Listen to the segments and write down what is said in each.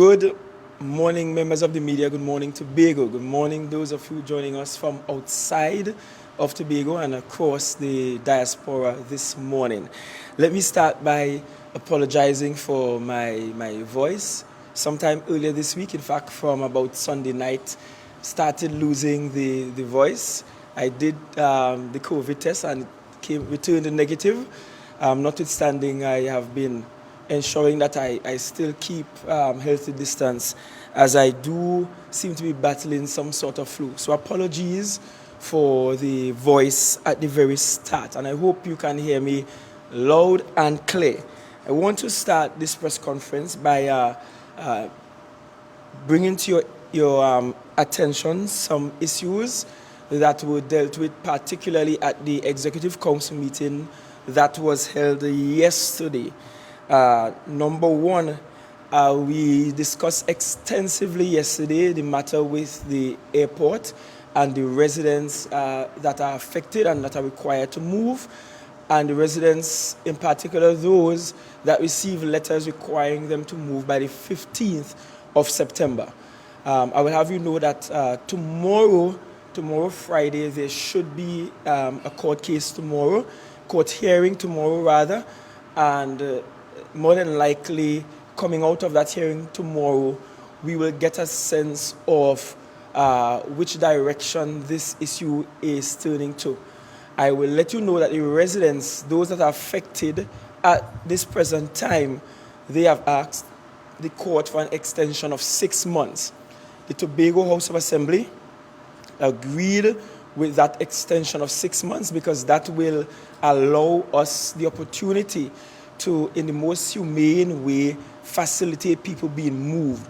Good morning, members of the media. Good morning, Tobago. Good morning, those of you joining us from outside of Tobago and across the diaspora this morning. Let me start by apologizing for my voice. Sometime earlier this week, in fact, from about Sunday night, started losing the voice. I did the COVID test and it returned negative. Notwithstanding, I have been ensuring that I still keep healthy distance as I do seem to be battling some sort of flu. So apologies for the voice at the very start, and I hope you can hear me loud and clear. I want to start this press conference by bringing to your attention some issues that were dealt with, particularly at the Executive Council meeting that was held yesterday. Number one, we discussed extensively yesterday the matter with the airport and the residents that are affected and that are required to move, and the residents, in particular those that receive letters requiring them to move by the 15th of September. I will have you know that tomorrow, Friday, there should be a court hearing tomorrow rather, and more than likely, coming out of that hearing tomorrow, we will get a sense of which direction this issue is turning to. I will let you know that the residents, those that are affected at this present time, they have asked the court for an extension of 6 months. The Tobago House of Assembly agreed with that extension of 6 months because that will allow us the opportunity to, in the most humane way, facilitate people being moved.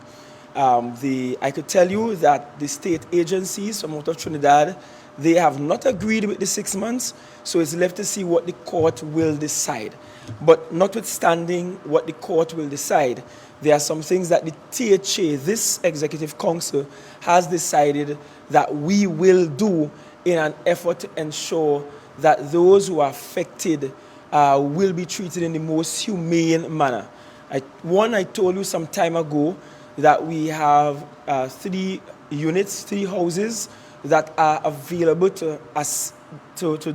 I could tell you that the state agencies from out of Trinidad, they have not agreed with the 6 months, so it's left to see what the court will decide. But notwithstanding what the court will decide, there are some things that the THA, this Executive Council, has decided that we will do in an effort to ensure that those who are affected will be treated in the most humane manner. I told you some time ago that we have 3 units, 3 houses that are available to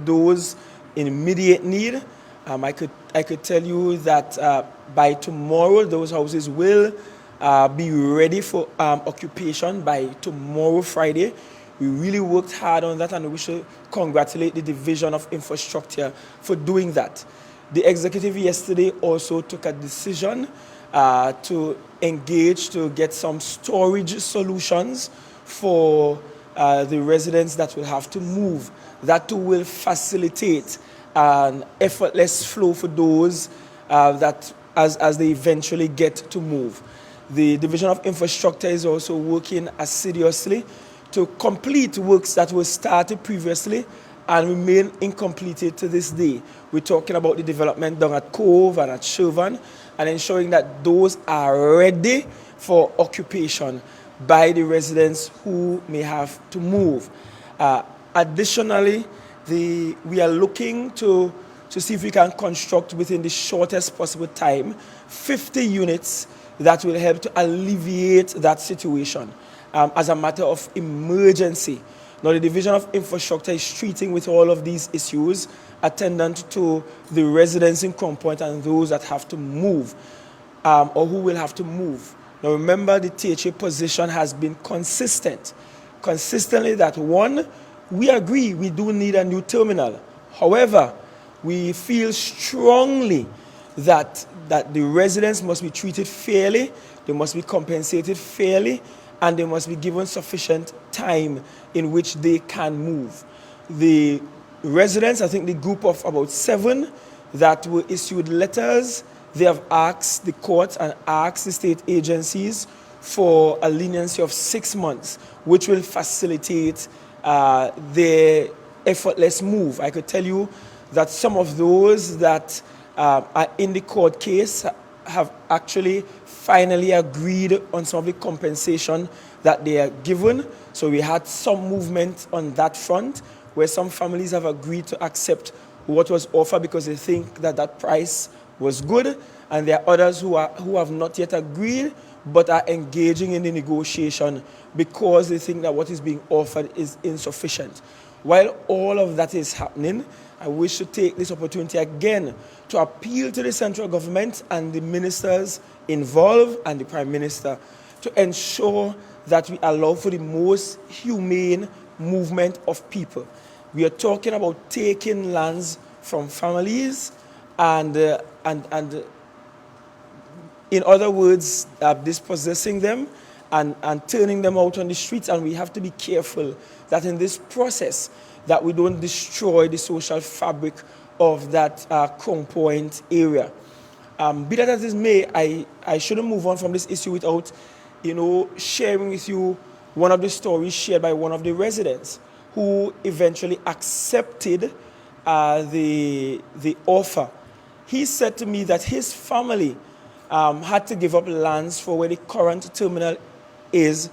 those in immediate need. I could tell you that by tomorrow those houses will be ready for occupation by tomorrow, Friday. We really worked hard on that, and we should congratulate the Division of Infrastructure for doing that. The executive yesterday also took a decision to engage to get some storage solutions for the residents that will have to move. That too will facilitate an effortless flow for those that as they eventually get to move. The Division of Infrastructure is also working assiduously to complete works that were started previously and remain incompleted to this day. We're talking about the development down at Cove and at Shervan, and ensuring that those are ready for occupation by the residents who may have to move. Additionally, we are looking to see if we can construct within the shortest possible time 50 units that will help to alleviate that situation as a matter of emergency. Now, the Division of Infrastructure is treating with all of these issues attendant to the residents in Crown Point and those that have to move or who will have to move. Now, remember, the THA position has been consistently that one, we agree we do need a new terminal. However, we feel strongly that the residents must be treated fairly, they must be compensated fairly, and they must be given sufficient time in which they can move. The residents, I think the group of about 7 that were issued letters, they have asked the court and asked the state agencies for a leniency of 6 months, which will facilitate their effortless move. I could tell you that some of those that are in the court case have actually finally agreed on some of the compensation that they are given. So we had some movement on that front where some families have agreed to accept what was offered because they think that price was good, and there are others who have not yet agreed, but are engaging in the negotiation because they think that what is being offered is insufficient. While all of that is happening, I wish to take this opportunity again to appeal to the central government and the ministers involved and the Prime Minister to ensure that we allow for the most humane movement of people. We are talking about taking lands from families and in other words, dispossessing them and turning them out on the streets. And we have to be careful that in this process that we don't destroy the social fabric of that Crown Point area. Be that as it may, I shouldn't move on from this issue without, sharing with you one of the stories shared by one of the residents who eventually accepted the offer. He said to me that his family had to give up lands for where the current terminal is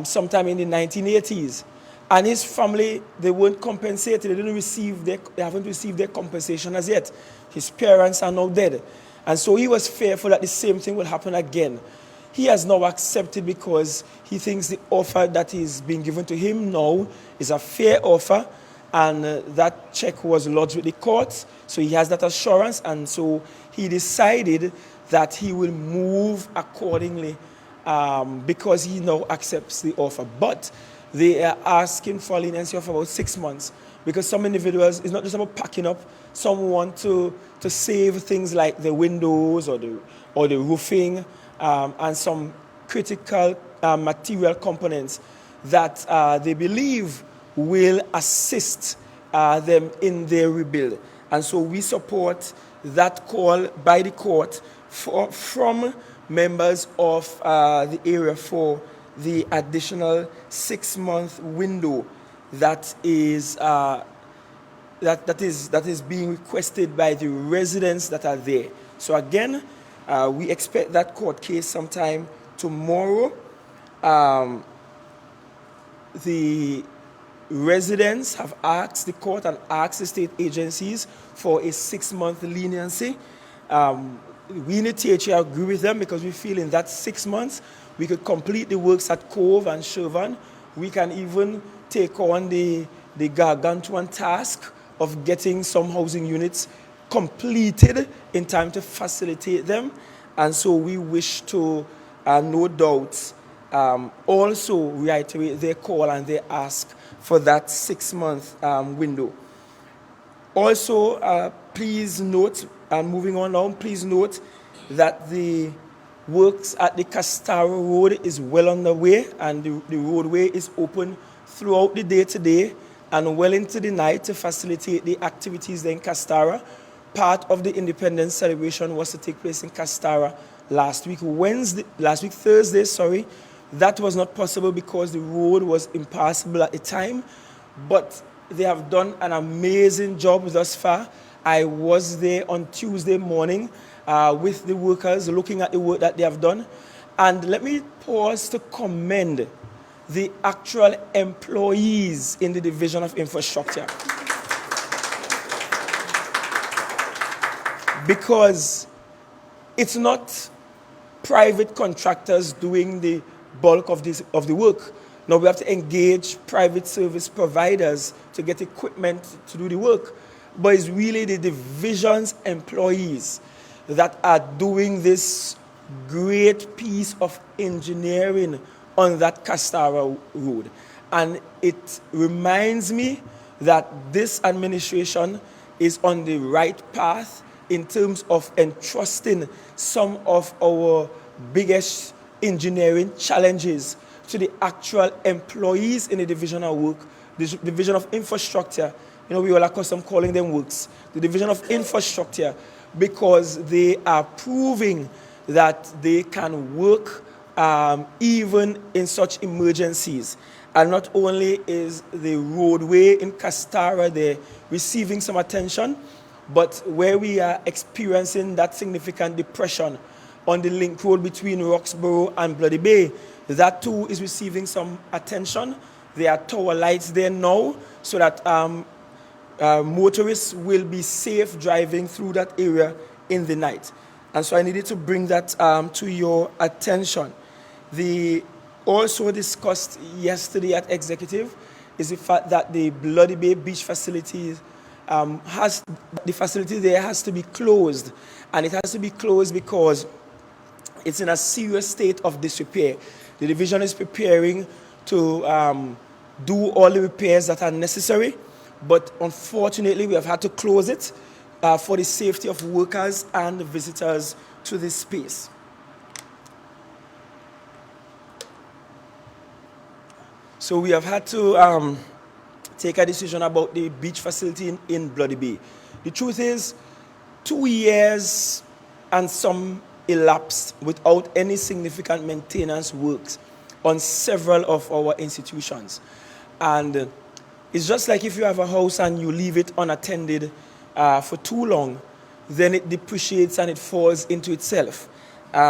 sometime in the 1980s. And his family, they weren't compensated. They haven't received their compensation as yet. His parents are now dead. And so he was fearful that the same thing will happen again. He has now accepted because he thinks the offer that is being given to him now is a fair offer, and that check was lodged with the courts, so he has that assurance, and so he decided that he will move accordingly because he now accepts the offer. But they are asking for leniency of about 6 months because some individuals, it's not just about packing up, some want to save things like the windows or the roofing and some critical material components that they believe will assist them in their rebuild. And so we support that call by the court from members of the area for the additional 6-month window that is being requested by the residents that are there. So again, we expect that court case sometime tomorrow. The residents have asked the court and asked the state agencies for a 6-month leniency. We in the THA agree with them because we feel in that 6 months we could complete the works at Cove and Shervan. We can even take on the gargantuan task of getting some housing units completed in time to facilitate them. And so we wish to, no doubt, also reiterate their call and their ask for that 6-month window. Also, please note, and moving on now, please note that the works at the Castara Road is well underway, and the roadway is open throughout the day today and well into the night to facilitate the activities there in Castara. Part of the Independence celebration was to take place in Castara last week Thursday. That was not possible because the road was impassable at the time, but they have done an amazing job thus far. I was there on Tuesday morning with the workers looking at the work that they have done. And let me pause to commend the actual employees in the Division of Infrastructure. Because it's not private contractors doing the bulk of the work. Now we have to engage private service providers to get equipment to do the work. But it's really the division's employees that are doing this great piece of engineering on that Castara Road. And it reminds me that this administration is on the right path in terms of entrusting some of our biggest engineering challenges to the actual employees in the division of work, the division of infrastructure. We all accustomed calling them works. The division of infrastructure, because they are proving that they can work even in such emergencies. And not only is the roadway in Castara there receiving some attention, but where we are experiencing that significant depression on the link road between Roxborough and Bloody Bay, that too is receiving some attention. There are tower lights there now so that motorists will be safe driving through that area in the night. And so I needed to bring that to your attention. The also discussed yesterday at executive is the fact that the Bloody Bay Beach facility the facility there has to be closed, and it has to be closed because it's in a serious state of disrepair. The division is preparing to do all the repairs that are necessary, but unfortunately we have had to close it for the safety of workers and visitors to this space. So we have had to take a decision about the beach facility in Bloody Bay. The truth is, 2 years and some elapsed without any significant maintenance works on several of our institutions. And it's just like if you have a house and you leave it unattended for too long, then it depreciates and it falls into itself.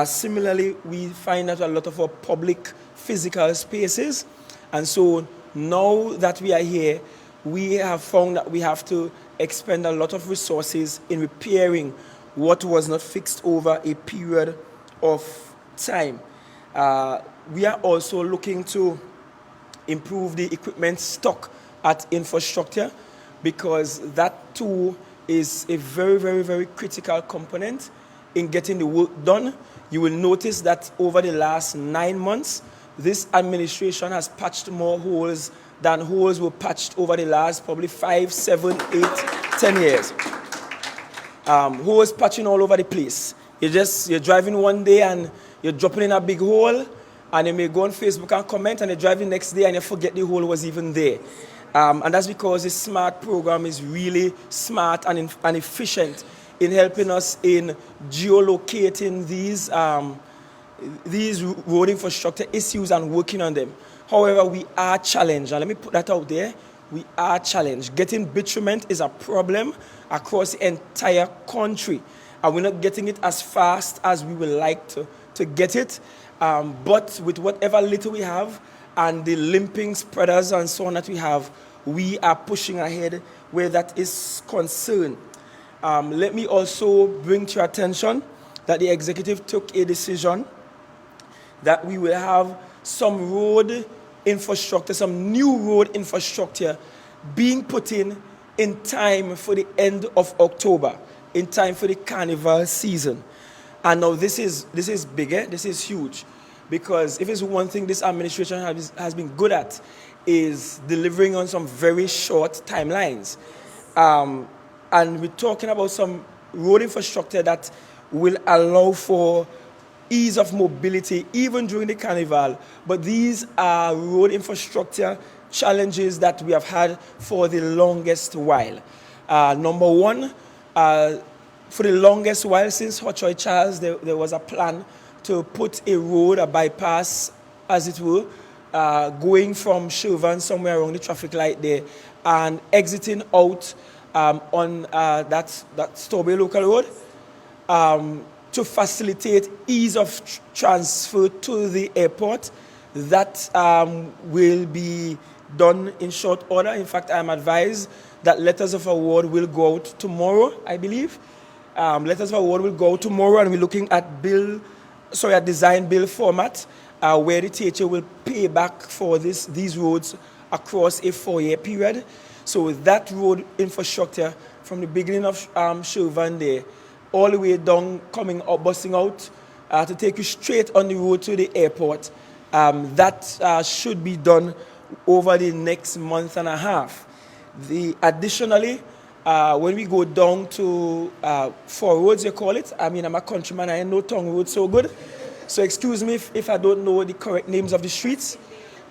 Similarly, we find that a lot of our public physical spaces, and so now that we are here, we have found that we have to expend a lot of resources in repairing what was not fixed over a period of time. We are also looking to improve the equipment stock at infrastructure, because that too is a very, very, very critical component in getting the work done. You will notice that over the last 9 months, this administration has patched more holes than holes were patched over the last probably 5, 7, 8, 10 years. Holes patching all over the place. You're driving one day and you're dropping in a big hole, and you may go on Facebook and comment, and you're driving next day and you forget the hole was even there. And that's because the SMART program is really smart and efficient in helping us in geolocating these road infrastructure issues and working on them. However, we are challenged, and let me put that out there. We are challenged. Getting bitumen is a problem across the entire country, and we're not getting it as fast as we would like to get it. But with whatever little we have and the limping spreaders and so on that we have, we are pushing ahead where that is concerned. Let me also bring to your attention that the executive took a decision that we will have some road infrastructure, some new road infrastructure being put in time for the end of October, in time for the carnival season. And now this is bigger, this is huge, because if it's one thing this administration has been good at, is delivering on some very short timelines. And we're talking about some road infrastructure that will allow for ease of mobility even during the carnival. But these are road infrastructure challenges that we have had for the longest while. Number one, for the longest while since Hochoy Charles, there was a plan to put a road, a bypass, as it were, going from Shervan somewhere around the traffic light there and exiting out on that Strawberry Local Road to facilitate ease of transfer to the airport. That will be done in short order. In fact, I'm advised that letters of award will go out tomorrow, I believe. Letters of award will go out tomorrow, and we're looking at a design bill format where the THA will pay back for these roads across a 4-year period. So that road infrastructure from the beginning of Shervan there, all the way down, coming up, busting out to take you straight on the road to the airport, that should be done over the next month and a half. Additionally, when we go down to 4 roads, you call it. I mean, I'm a countryman, I know tongue road so good. So excuse me if I don't know the correct names of the streets.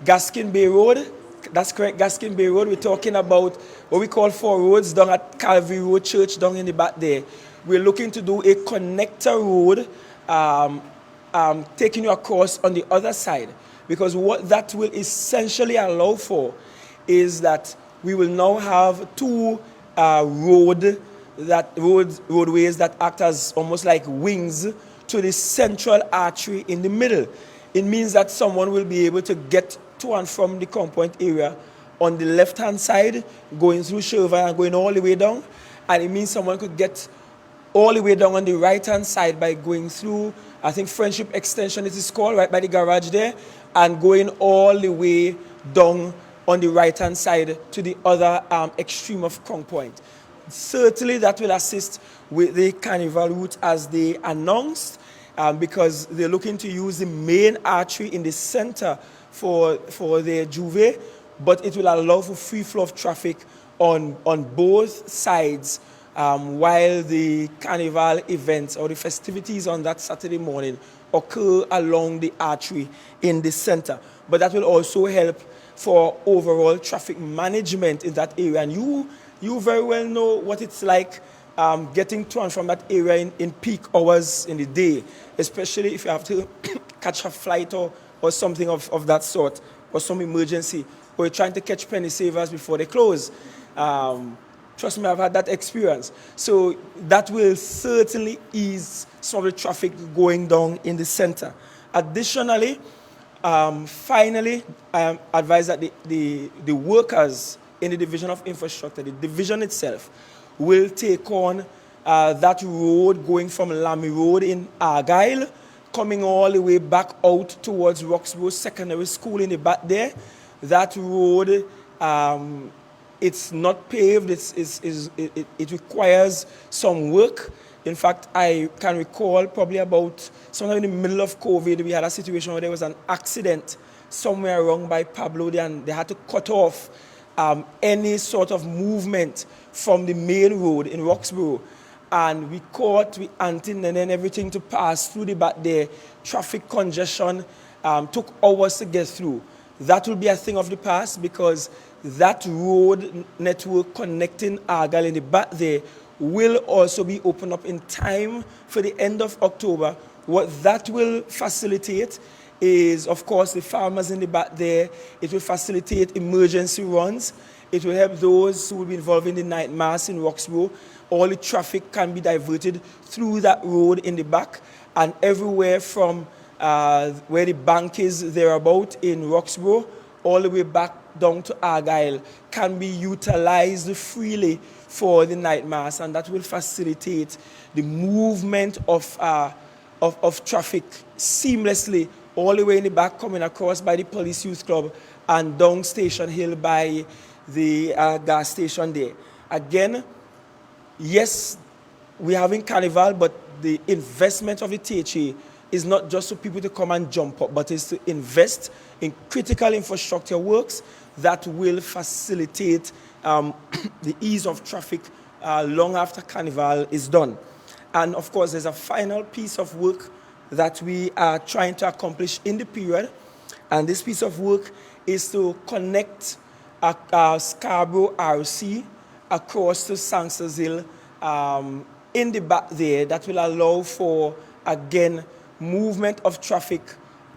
Gaskin Bay Road, that's correct, Gaskin Bay Road. We're talking about what we call 4 roads down at Calvary Road Church, down in the back there. We're looking to do a connector road taking you across on the other side, because what that will essentially allow for is that we will now have 2 roadways that act as almost like wings to the central artery in the middle. It means that someone will be able to get to and from the compound area on the left-hand side, going through Shervan and going all the way down, and it means someone could get all the way down on the right-hand side by going through, I think Friendship Extension it is called, right by the garage there, and going all the way down on the right-hand side to the other extreme of Crown Point. Certainly that will assist with the carnival route as they announced, because they're looking to use the main artery in the center for their J'ouvert, but it will allow for free flow of traffic on both sides while the carnival events or the festivities on that Saturday morning occur along the artery in the center. But that will also help for overall traffic management in that area. And you very well know what it's like getting to and from that area in peak hours in the day, especially if you have to catch a flight or something of that sort, or some emergency, or you're trying to catch penny savers before they close. Trust me, I've had that experience. So that will certainly ease some of the traffic going down in the center. Additionally, finally, I advise that the workers in the Division of Infrastructure, the division itself, will take on that road going from Lamy Road in Argyle, coming all the way back out towards Roxborough Secondary School in the back there. That road, it's not paved, it requires some work. In fact, I can recall probably about sometime in the middle of COVID, we had a situation where there was an accident somewhere around by Pablo, and they had to cut off any sort of movement from the main road in Roxborough. And we caught, we antenna and everything to pass through the back there. Traffic congestion took hours to get through. That will be a thing of the past, because that road network connecting Argyle in the back there will also be opened up in time for the end of October. What that will facilitate is, of course, the farmers in the back there. It will facilitate emergency runs. It will help those who will be involved in the night mass in Roxborough. All the traffic can be diverted through that road in the back, and everywhere from where the bank is thereabout in Roxborough all the way back down to Argyle can be utilized freely for the night mass, and that will facilitate the movement of traffic seamlessly all the way in the back, coming across by the Police Youth Club and down Station Hill by the gas station there. Again, yes, we're having carnival, but the investment of the THA is not just for people to come and jump up, but is to invest in critical infrastructure works that will facilitate the ease of traffic long after carnival is done. And of course, there's a final piece of work that we are trying to accomplish in the period, and this piece of work is to connect Scarborough RC across to Sangsters Hill in the back there. That will allow for, again, movement of traffic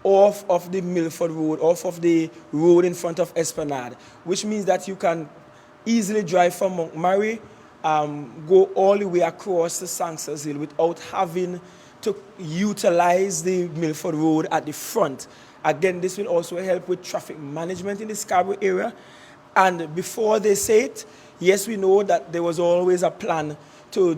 off of the Milford Road, off of the road in front of Esplanade, which means that you can easily drive from Montgomery, go all the way across to Sangsters Hill without having to utilize the Milford Road at the front. Again, this will also help with traffic management in the Scarborough area. And before they say it, yes, we know that there was always a plan to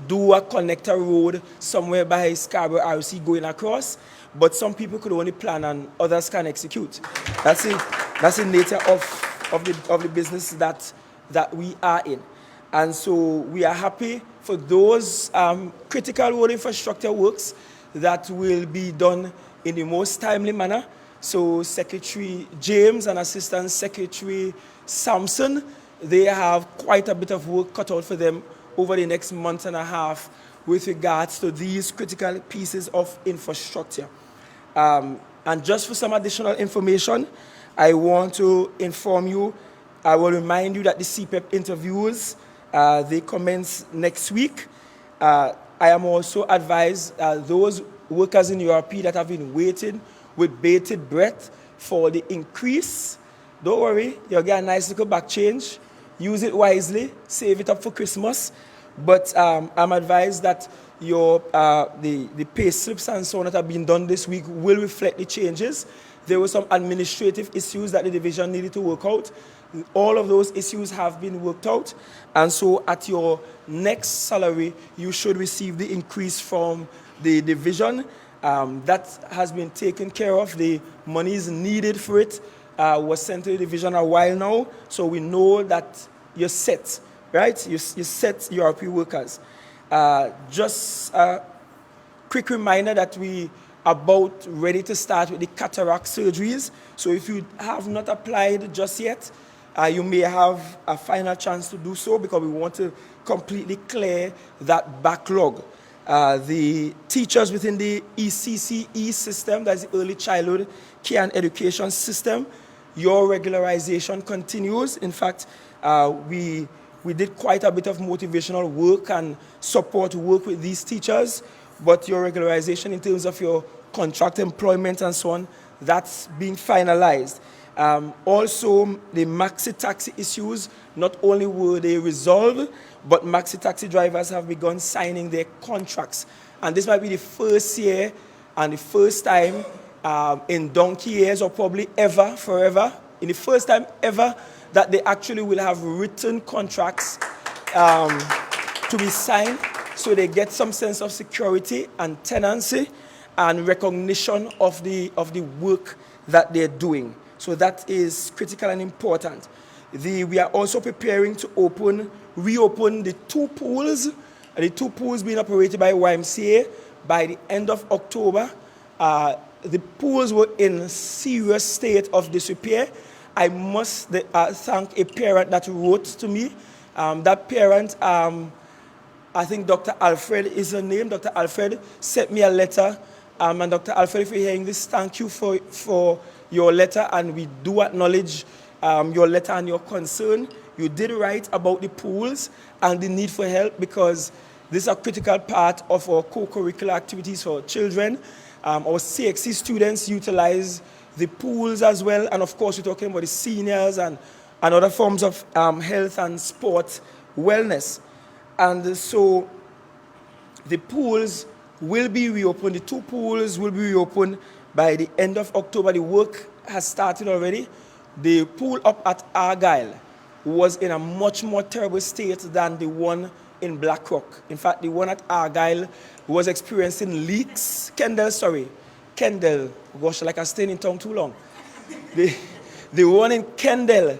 do a connector road somewhere by Scarborough RC going across, but some people could only plan and others can execute. That's the nature of the business that we are in. And so we are happy for those critical road infrastructure works that will be done in the most timely manner. So Secretary James and Assistant Secretary Sampson, they have quite a bit of work cut out for them over the next month and a half with regards to these critical pieces of infrastructure. And just for some additional information, I want to inform you, I will remind you that the CPEP interviews, they commence next week. I am also advised those workers in URP that have been waiting with bated breath for the increase, don't worry, you'll get a nice little back change. Use it wisely, save it up for Christmas. But I'm advised that the pay slips and so on that have been done this week will reflect the changes There were some administrative issues that the division needed to work out. All of those issues have been worked out. And so at your next salary, you should receive the increase from the division. That has been taken care of. The monies needed for it was sent to the division a while now. So we know that you're set, right? You're set, URP workers. Just a quick reminder that we are about ready to start with the cataract surgeries. So if you have not applied just yet, you may have a final chance to do so because we want to completely clear that backlog. The teachers within the ECCE system, that's the Early Childhood Care and Education System, your regularization continues. In fact, we did quite a bit of motivational work and support work with these teachers, but your regularization in terms of your contract employment and so on, that's being finalized. Also, the maxi taxi issues, not only were they resolved, but maxi taxi drivers have begun signing their contracts. And this might be the first year and the first time in donkey years, or probably ever, forever, in the first time ever that they actually will have written contracts to be signed, so they get some sense of security and tenancy and recognition of the work that they're doing. So that is critical and important. We are also preparing to reopen the two pools being operated by YMCA by the end of October. The pools were in serious state of disrepair. I must thank a parent that wrote to me. That parent, I think Dr. Alfred is her name. Dr. Alfred sent me a letter. And Dr. Alfred, if you're hearing this, thank you for your letter, and we do acknowledge your letter and your concern. You did write about the pools and the need for help, because this is a critical part of our co-curricular activities for children. Our CXC students utilize the pools as well, and of course we're talking about the seniors and other forms of health and sport wellness. And so the pools will be reopened, the two pools will be reopened by the end of October. The work has started already. The pool up at Argyle was in a much more terrible state than the one in Blackrock. In fact, the one at Argyle was experiencing leaks. Kendall, gosh, like I stayed in town too long. The one in Kendall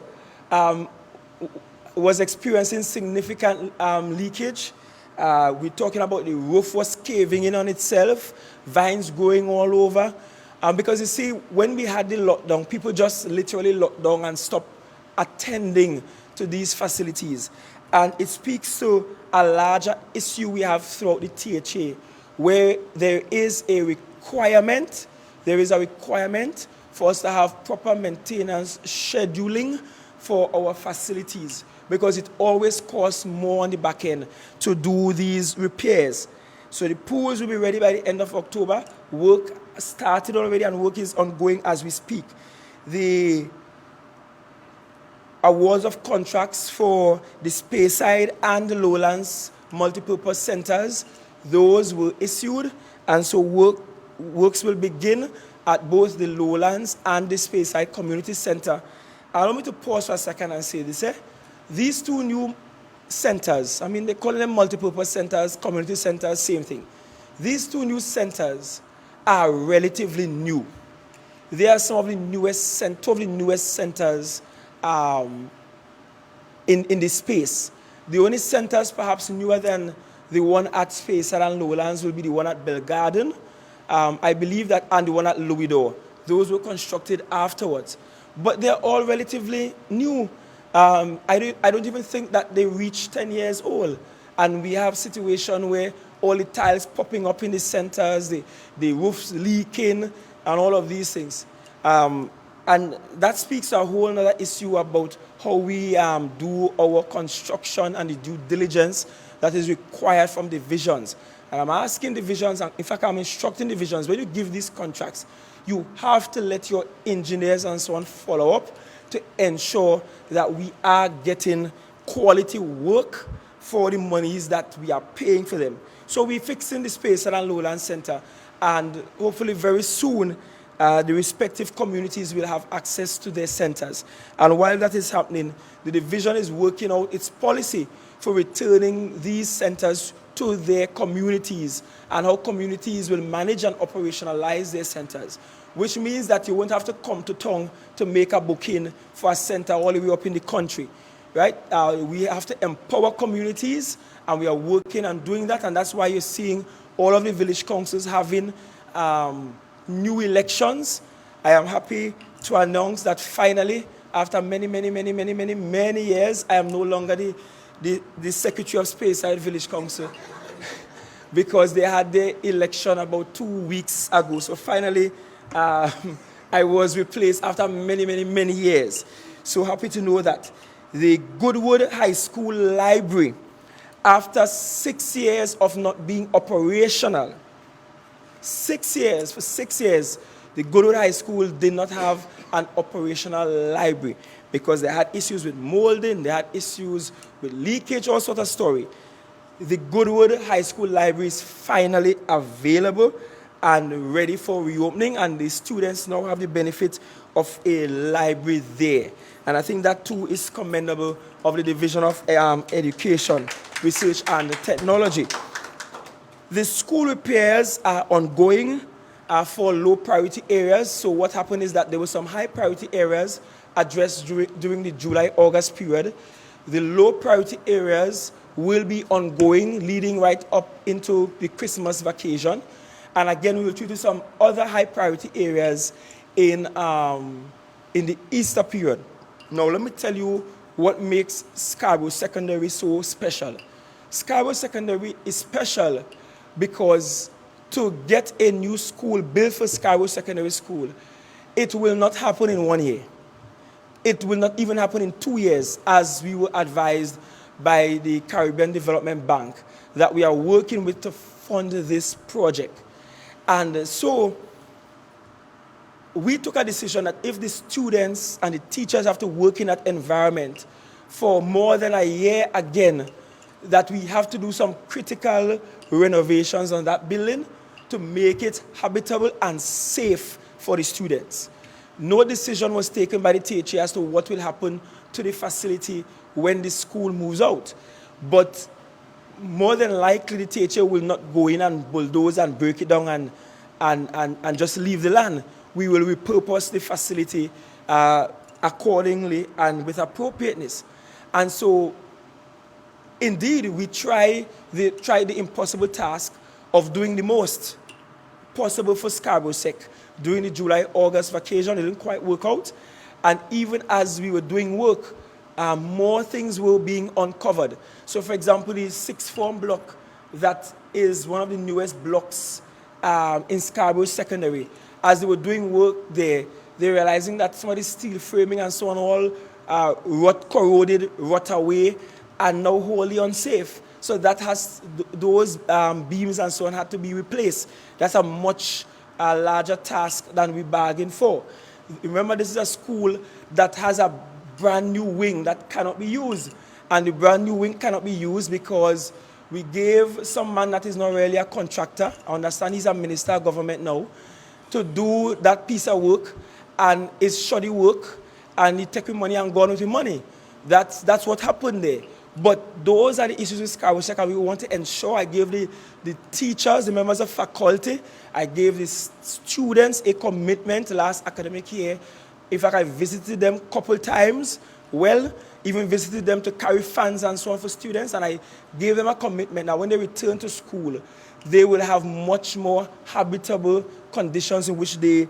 was experiencing significant leakage. We're talking about the roof was caving in on itself, vines growing all over. Because you see, when we had the lockdown, people just literally locked down and stopped attending to these facilities. And it speaks to a larger issue we have throughout the THA, where there is a requirement for us to have proper maintenance scheduling for our facilities, because it always costs more on the back end to do these repairs. So the pools will be ready by the end of October. Work started already and work is ongoing as we speak. The awards of contracts for the Speyside and the Lowlands multipurpose centers, those were issued, and so works will begin at both the Lowlands and the Speyside Community Center. Allow me to pause for a second and say this. These two new centers, I mean, they call them multipurpose centers, community centers, same thing. These two new centers are relatively new. They are some of the newest, two of the newest centers in the space. The only centers perhaps newer than the one at Speyside and Lowlands will be the one at Belgarden, I believe that, and the one at Louisdor. Those were constructed afterwards. But they're all relatively new. I don't even think that they reach 10 years old. And we have situation where all the tiles popping up in the centers, the roofs leaking, and all of these things. And that speaks to a whole other issue about how we do our construction and the due diligence that is required from divisions. And I'm asking divisions, and in fact I'm instructing divisions, when you give these contracts, you have to let your engineers and so on follow up to ensure that we are getting quality work for the monies that we are paying for them. So we're fixing the Speyside and Lowlands Center, and hopefully very soon the respective communities will have access to their centers. And while that is happening, the division is working out its policy for returning these centers to their communities and how communities will manage and operationalize their centers, which means that you won't have to come to town to make a booking for a center all the way up in the country, right? We have to empower communities, and we are working on doing that, and that's why you're seeing all of the village councils having new elections. I am happy to announce that finally, after many years, I am no longer the Secretary of Speyside Village Council because they had their election about 2 weeks ago. So finally, I was replaced after many years. So happy to know that. The Goodwood High School Library, after 6 years of not being operational, 6 years, for 6 years, the Goodwood High School did not have an operational library because they had issues with molding, they had issues with leakage, all sort of story. The Goodwood High School Library is finally available and ready for reopening, and the students now have the benefit of a library there. And I think that too is commendable of the Division of Education, Research and Technology. The school repairs are ongoing for low priority areas. So what happened is that there were some high priority areas addressed during the July-August period. The low priority areas will be ongoing, leading right up into the Christmas vacation. And again, we will treat some other high priority areas in the Easter period. Now, let me tell you what makes Scarborough Secondary so special. Scarborough Secondary is special because to get a new school built for Scarborough Secondary School, it will not happen in 1 year. It will not even happen in 2 years, as we were advised by the Caribbean Development Bank that we are working with to fund this project. And so we took a decision that if the students and the teachers have to work in that environment for more than a year again, that we have to do some critical renovations on that building to make it habitable and safe for the students. No decision was taken by the THA as to what will happen to the facility when the school moves out. But more than likely, the THA will not go in and bulldoze and break it down and just leave the land. We will repurpose the facility accordingly and with appropriateness. And so, indeed, we try the impossible task of doing the most possible for Scarborough Sec during the July-August vacation. It didn't quite work out. And even as we were doing work, more things were being uncovered. So, for example, the sixth form block, that is one of the newest blocks in Scarborough Secondary. As they were doing work there, they're realizing that some of the steel framing and so on all corroded, rot away, and now wholly unsafe. So that has those beams and so on had to be replaced. That's a much larger task than we bargained for. Remember, this is a school that has a brand new wing that cannot be used. And the brand new wing cannot be used because we gave some man that is not really a contractor, I understand he's a minister of government now, to do that piece of work, and it's shoddy work, and he take money and gone with the money. That's what happened there. But those are the issues with Scarborough Sec, and we want to ensure. I gave the teachers, the members of faculty, I gave the students a commitment last academic year. In fact, I visited them a couple times, even visited them to carry fans and so on for students, and I gave them a commitment. Now, when they return to school, they will have much more habitable conditions in which they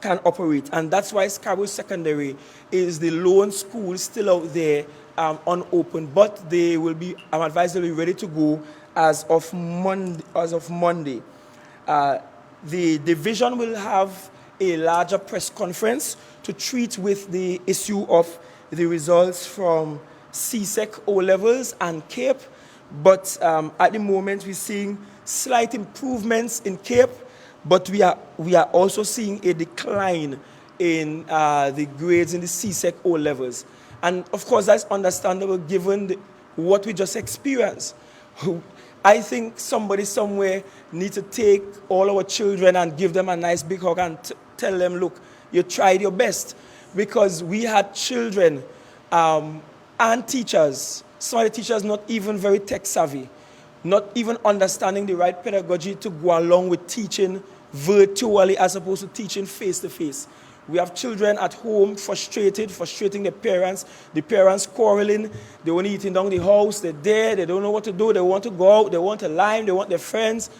can operate. And that's why Scarborough Secondary is the lone school still out there unopened, but they will be, I'm advised they'll be ready to go as of Monday. The division will have a larger press conference to treat with the issue of the results from CSEC O-levels and CAPE, but at the moment we're seeing slight improvements in CAPE, but we are also seeing a decline in the grades in the CSEC O-levels. And of course, that's understandable given what we just experienced. I think somebody somewhere needs to take all our children and give them a nice big hug and tell them, look, you tried your best. Because we had children and teachers, some of the teachers not even very tech savvy, not even understanding the right pedagogy to go along with teaching virtually as opposed to teaching face-to-face. We have children at home frustrating the parents quarreling, they want eating down the house, they're there, they don't know what to do, they want to go out, they want a lime, they want their friends.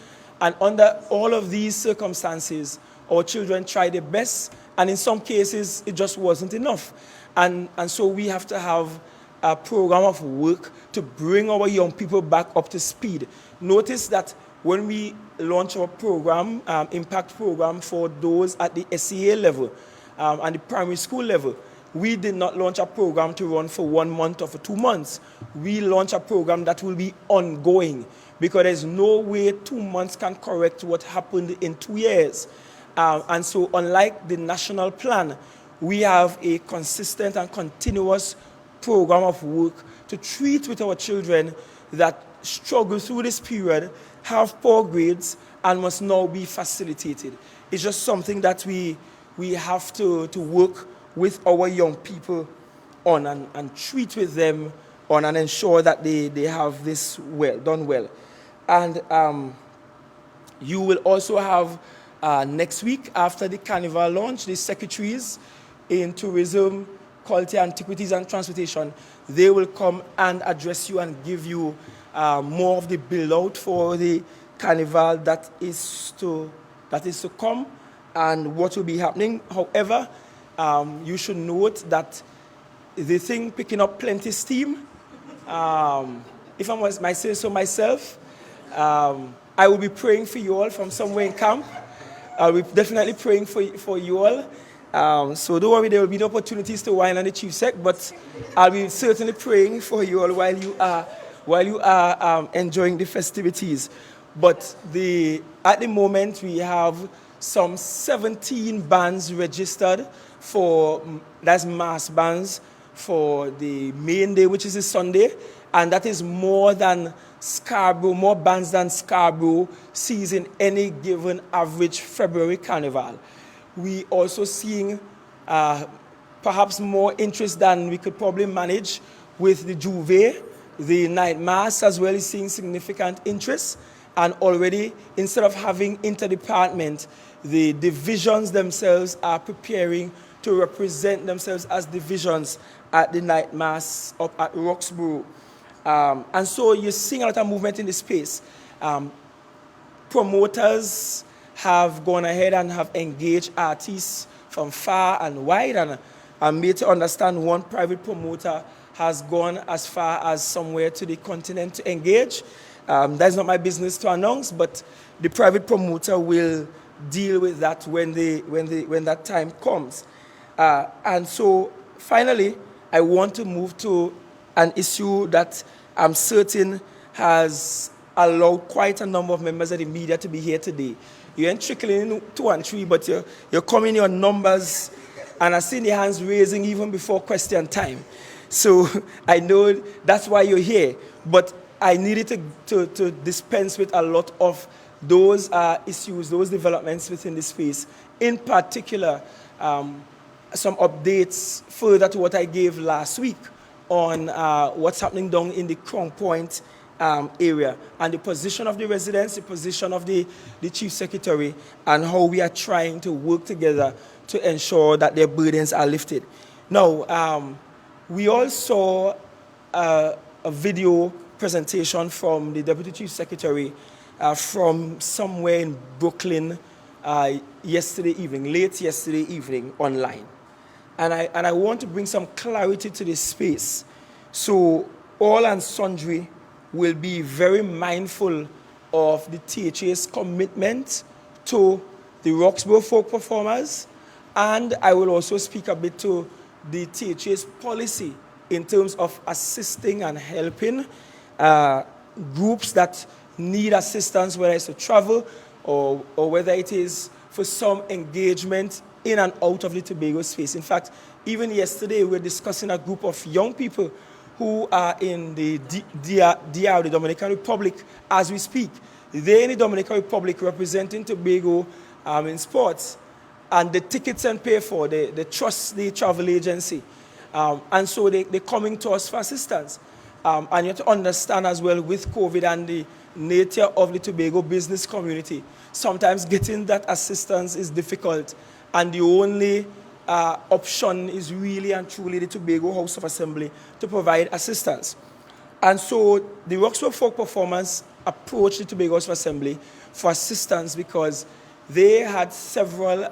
And under all of these circumstances, our children try their best, and in some cases, it just wasn't enough. And so we have to have a program of work to bring our young people back up to speed. Notice that when we launch our program, impact program for those at the SEA level and the primary school level, we did not launch a program to run for 1 month or for 2 months. We launched a program that will be ongoing, because there's no way 2 months can correct what happened in 2 years. And so unlike the national plan, we have a consistent and continuous program of work to treat with our children that struggle through this period, have poor grades, and must now be facilitated. It's just something that we have to work with our young people on and treat with them on and ensure that they have this done well. And you will also have next week, after the carnival launch, the secretaries in tourism, quality, antiquities, and transportation, they will come and address you and give you more of the build-out for the carnival that is to come and what will be happening. However, you should note that the thing picking up plenty steam. If I might say so myself, I will be praying for you all from somewhere in camp. I'll be definitely praying for you all. So don't worry, there will be no opportunities to wine on the chief sec, but I'll be certainly praying for you all while you are enjoying the festivities. But at the moment, we have some 17 bands registered that's mass bands for the main day, which is a Sunday, and that is more bands than Scarborough sees in any given average February carnival. We also seeing perhaps more interest than we could probably manage with the Juve. The night mass as well is seeing significant interest, and already instead of having interdepartment, the divisions themselves are preparing to represent themselves as divisions at the night mass up at Roxborough. And so you're seeing a lot of movement in the space. Promoters have gone ahead and have engaged artists from far and wide, and made to understand one private promoter has gone as far as somewhere to the continent to engage. That's not my business to announce, but the private promoter will deal with that when that time comes. And so finally, I want to move to an issue that I'm certain has allowed quite a number of members of the media to be here today. You ain't trickling in 2 and 3, but you're coming in your numbers, and I've seen the hands raising even before question time. So I know that's why you're here. But I needed to dispense with a lot of those issues, those developments within the space. In particular, some updates further to what I gave last week on what's happening down in the Crown Point area, and the position of the residents, the position of the Chief Secretary, and how we are trying to work together to ensure that their burdens are lifted. Now, we all saw a video presentation from the Deputy Chief Secretary from somewhere in Brooklyn late yesterday evening online. And I want to bring some clarity to this space. So all and sundry will be very mindful of the THA's commitment to the Roxborough folk performers, and I will also speak a bit to the THA's policy in terms of assisting and helping groups that need assistance, whether it's to travel or whether it is for some engagement in and out of the Tobago space. In fact, even yesterday we were discussing a group of young people who are in the DR, the Dominican Republic, as we speak. They're in the Dominican Republic representing Tobago in sports. and the tickets and pay for, they trust the travel agency. And so they're coming to us for assistance. And you have to understand as well with COVID and the nature of the Tobago business community, sometimes getting that assistance is difficult. And the only option is really and truly the Tobago House of Assembly to provide assistance. And so the Roxborough Folk Performers approached the Tobago House of Assembly for assistance because they had several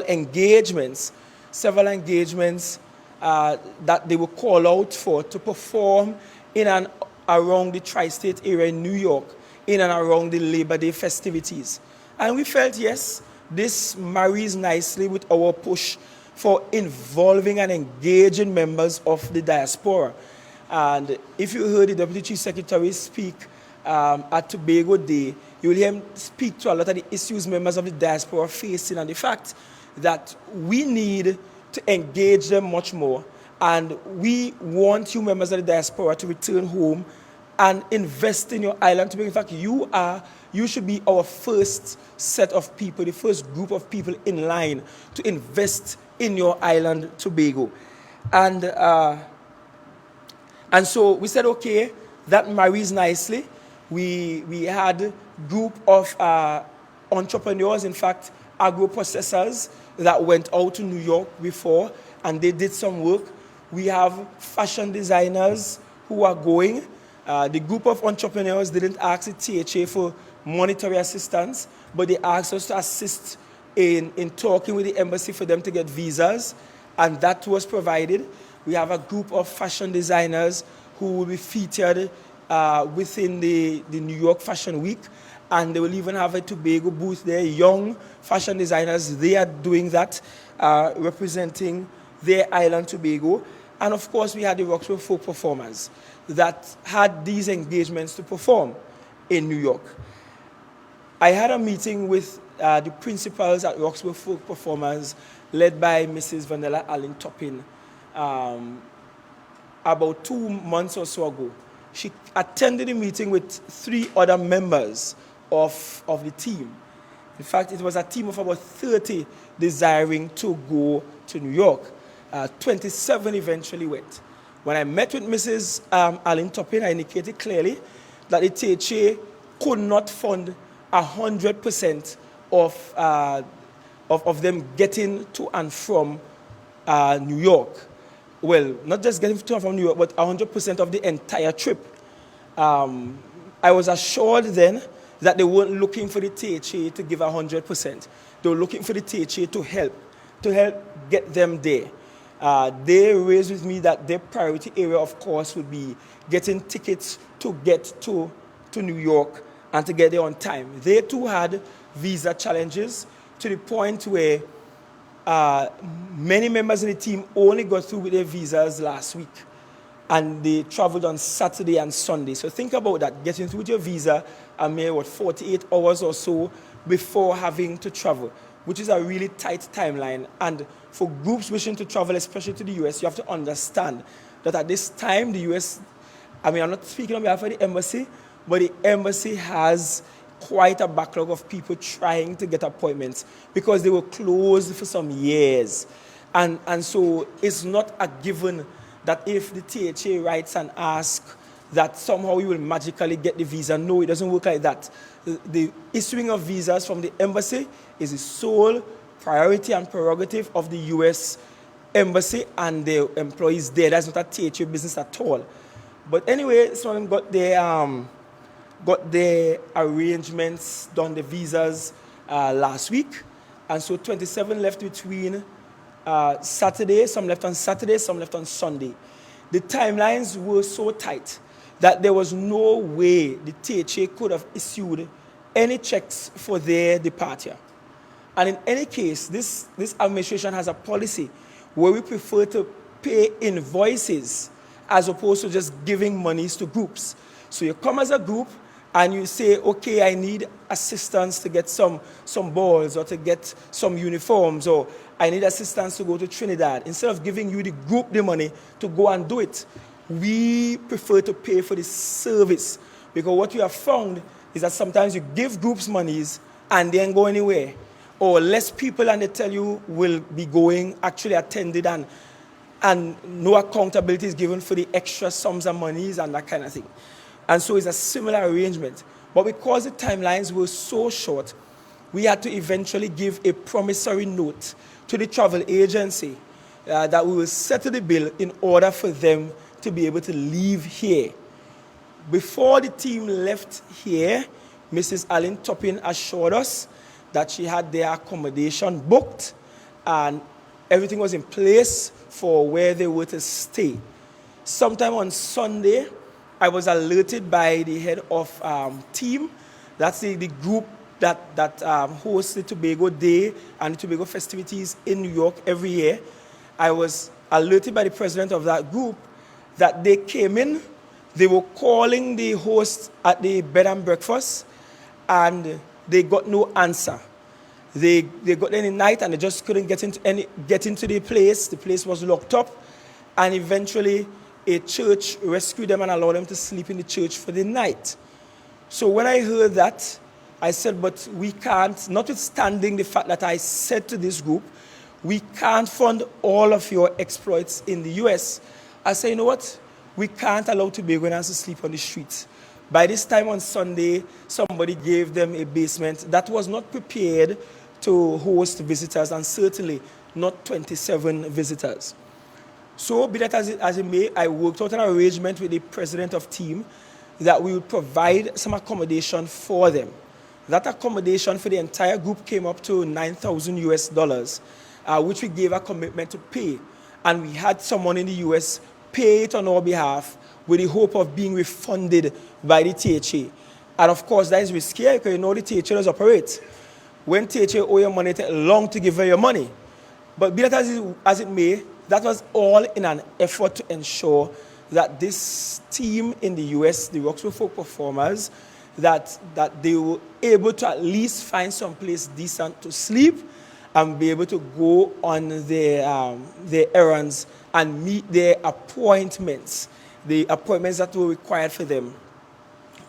engagements that they were called out for to perform in and around the tri-state area in New York, in and around the Labor Day festivities. And we felt, yes, this marries nicely with our push for involving and engaging members of the diaspora. And if you heard the Deputy Chief Secretary speak at Tobago Day, you will hear him speak to a lot of the issues members of the diaspora are facing and the fact that we need to engage them much more. And we want you members of the diaspora to return home and invest in your island. To be, in fact, you should be our first set of people, the first group of people in line to invest in your island, Tobago. And so we said, okay, that marries nicely. We had a group of entrepreneurs, in fact, agro-processors that went out to New York before, and they did some work. We have fashion designers who are going. The group of entrepreneurs didn't ask the THA for monetary assistance, but they asked us to assist in talking with the embassy for them to get visas, and that was provided. We have a group of fashion designers who will be featured within the New York Fashion Week, and they will even have a Tobago booth there. Young fashion designers, they are doing that, representing their island, Tobago. And of course, we had the Roxborough Folk Performers that had these engagements to perform in New York. I had a meeting with the principals at Roxborough Folk Performers, led by Mrs. Vanilla Allen Toppin, about 2 months or so ago. She attended a meeting with 3 other members of the team. In fact, it was a team of about 30 desiring to go to New York. 27 eventually went. When I met with Mrs. Allen Toppin, I indicated clearly that the THA could not fund 100% of them getting to and from New York. Well, not just getting to and from New York, but 100% of the entire trip. I was assured then that they weren't looking for the THA to give 100%. They were looking for the THA to help get them there. They raised with me that their priority area, of course, would be getting tickets to get to New York and to get there on time. They too had visa challenges to the point where many members in the team only got through with their visas last week, and they traveled on Saturday and Sunday. So think about that, getting through with your visa a mere 48 hours or so before having to travel, which is a really tight timeline. And for groups wishing to travel, especially to the US, you have to understand that at this time, the US, I'm not speaking on behalf of the embassy, but the embassy has quite a backlog of people trying to get appointments because they were closed for some years. And so it's not a given that if the THA writes and asks that somehow you will magically get the visa. No, it doesn't work like that. The issuing of visas from the embassy is the sole priority and prerogative of the US embassy and their employees there. That's not a THA business at all. But anyway, some of them got their arrangements done, the visas last week. And so 27 left between Saturday, some left on Saturday, some left on Sunday. The timelines were so tight that there was no way the THA could have issued any checks for their departure. And in any case, this administration has a policy where we prefer to pay invoices as opposed to just giving monies to groups. So you come as a group and you say, okay, I need assistance to get some balls or to get some uniforms, or I need assistance to go to Trinidad. Instead of giving you the group the money to go and do it, we prefer to pay for the service. Because what we have found is that sometimes you give groups monies and they ain't go anywhere. or less people and they tell you will be going, actually attended, and no accountability is given for the extra sums of monies and that kind of thing. And so it's a similar arrangement. But because the timelines were so short, we had to eventually give a promissory note to the travel agency that we will settle the bill in order for them to be able to leave here. Before the team left here, Mrs. Allen Toppin assured us that she had their accommodation booked and everything was in place for where they were to stay. Sometime on Sunday, I was alerted by the head of team, that's the group that hosts the Tobago Day and the Tobago festivities in New York every year. I was alerted by the president of that group that they came in, they were calling the host at the bed and breakfast, and they got no answer. They got there in the night and they just couldn't get into the place. The place was locked up, and eventually a church rescued them and allowed them to sleep in the church for the night. So when I heard that, I said, but we can't, notwithstanding the fact that I said to this group, we can't fund all of your exploits in the US. I said, you know what? We can't allow Tobagoans to sleep on the streets. By this time on Sunday, somebody gave them a basement that was not prepared to host visitors, and certainly not 27 visitors. So, be that as it may, I worked out an arrangement with the president of team that we would provide some accommodation for them. That accommodation for the entire group came up to $9,000 US, which we gave a commitment to pay. And we had someone in the US pay it on our behalf with the hope of being refunded by the THA. And of course, that is risky because you know the THA does operate. When THA owe you money, it takes long to give her your money. But be that as it may, that was all in an effort to ensure that this team in the US, the Roxborough Folk Performers, that they were able to at least find some place decent to sleep and be able to go on their errands and meet their appointments, the appointments that were required for them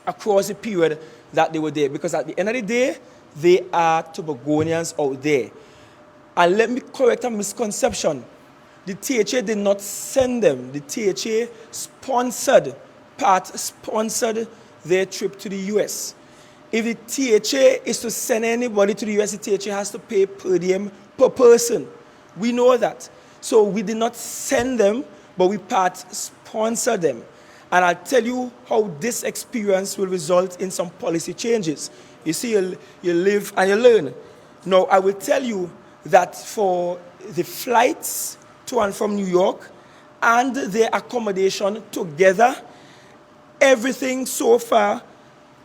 across the period that they were there. Because at the end of the day, they are Tobagonians out there. And let me correct a misconception. The THA did not send them. The THA sponsored their trip to the US. If the THA is to send anybody to the US, the THA has to pay per diem per person. We know that. So we did not send them, but we sponsor them. And I'll tell you how this experience will result in some policy changes. You see, you live and you learn. Now, I will tell you that for the flights to and from New York and their accommodation together, everything so far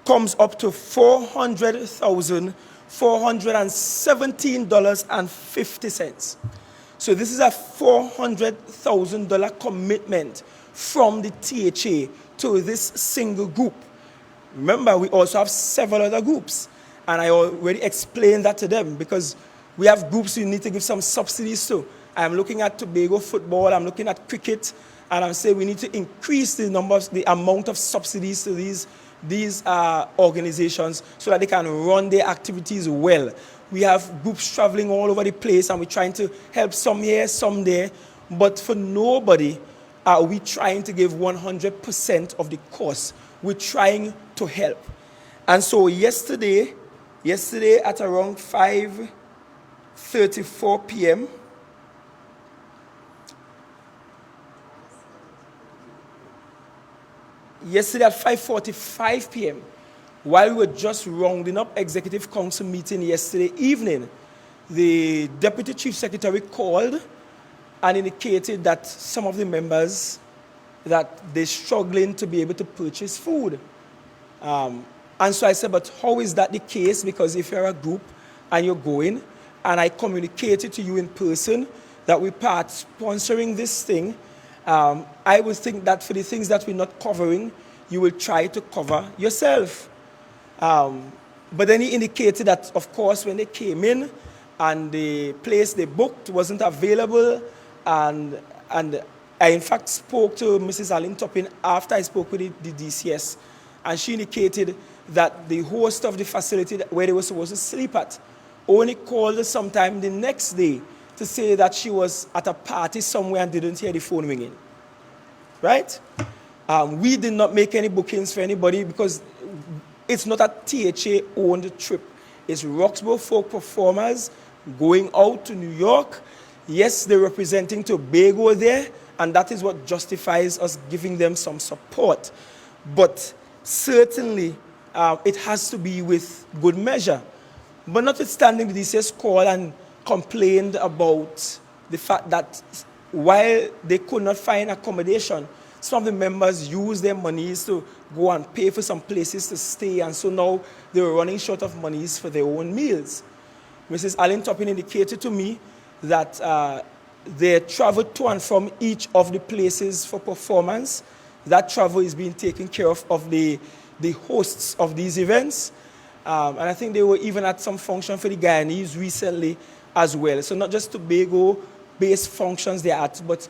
comes up to $400,417.50. So this is a $400,000 commitment from the THA to this single group. Remember, we also have several other groups, and I already explained that to them because we have groups you need to give some subsidies to. I'm looking at Tobago football, I'm looking at cricket, and I'm saying we need to increase the amount of subsidies to these organizations so that they can run their activities well. We have groups traveling all over the place, and we're trying to help some here, some there, but for nobody are we trying to give 100% of the cost. We're trying to help. And so yesterday at around 5:34 p.m., yesterday at 5:45 p.m., while we were just rounding up Executive Council meeting yesterday evening, the Deputy Chief Secretary called and indicated that some of the members, that they're struggling to be able to purchase food. And so I said, but how is that the case? Because if you're a group and you're going, and I communicated to you in person that we're sponsoring this thing, I would think that for the things that we're not covering, you will try to cover yourself. But then he indicated that, of course, when they came in and the place they booked wasn't available, and I, in fact, spoke to Mrs. Allen Toppin after I spoke with the DCS, and she indicated that the host of the facility where they were supposed to sleep at only called us sometime the next day to say that she was at a party somewhere and didn't hear the phone ringing. Right? We did not make any bookings for anybody because it's not a THA-owned trip. It's Roxborough folk performers going out to New York. Yes, they're representing Tobago there, and that is what justifies us giving them some support. But certainly, it has to be with good measure. But notwithstanding, the DCS called and complained about the fact that while they could not find accommodation, some of the members used their monies to go and pay for some places to stay, and so now they were running short of monies for their own meals. Mrs. Allen Toppin indicated to me that they traveled to and from each of the places for performance. That travel is being taken care of the hosts of these events. And I think they were even at some function for the Guyanese recently as well. So not just Tobago-based functions they're at, but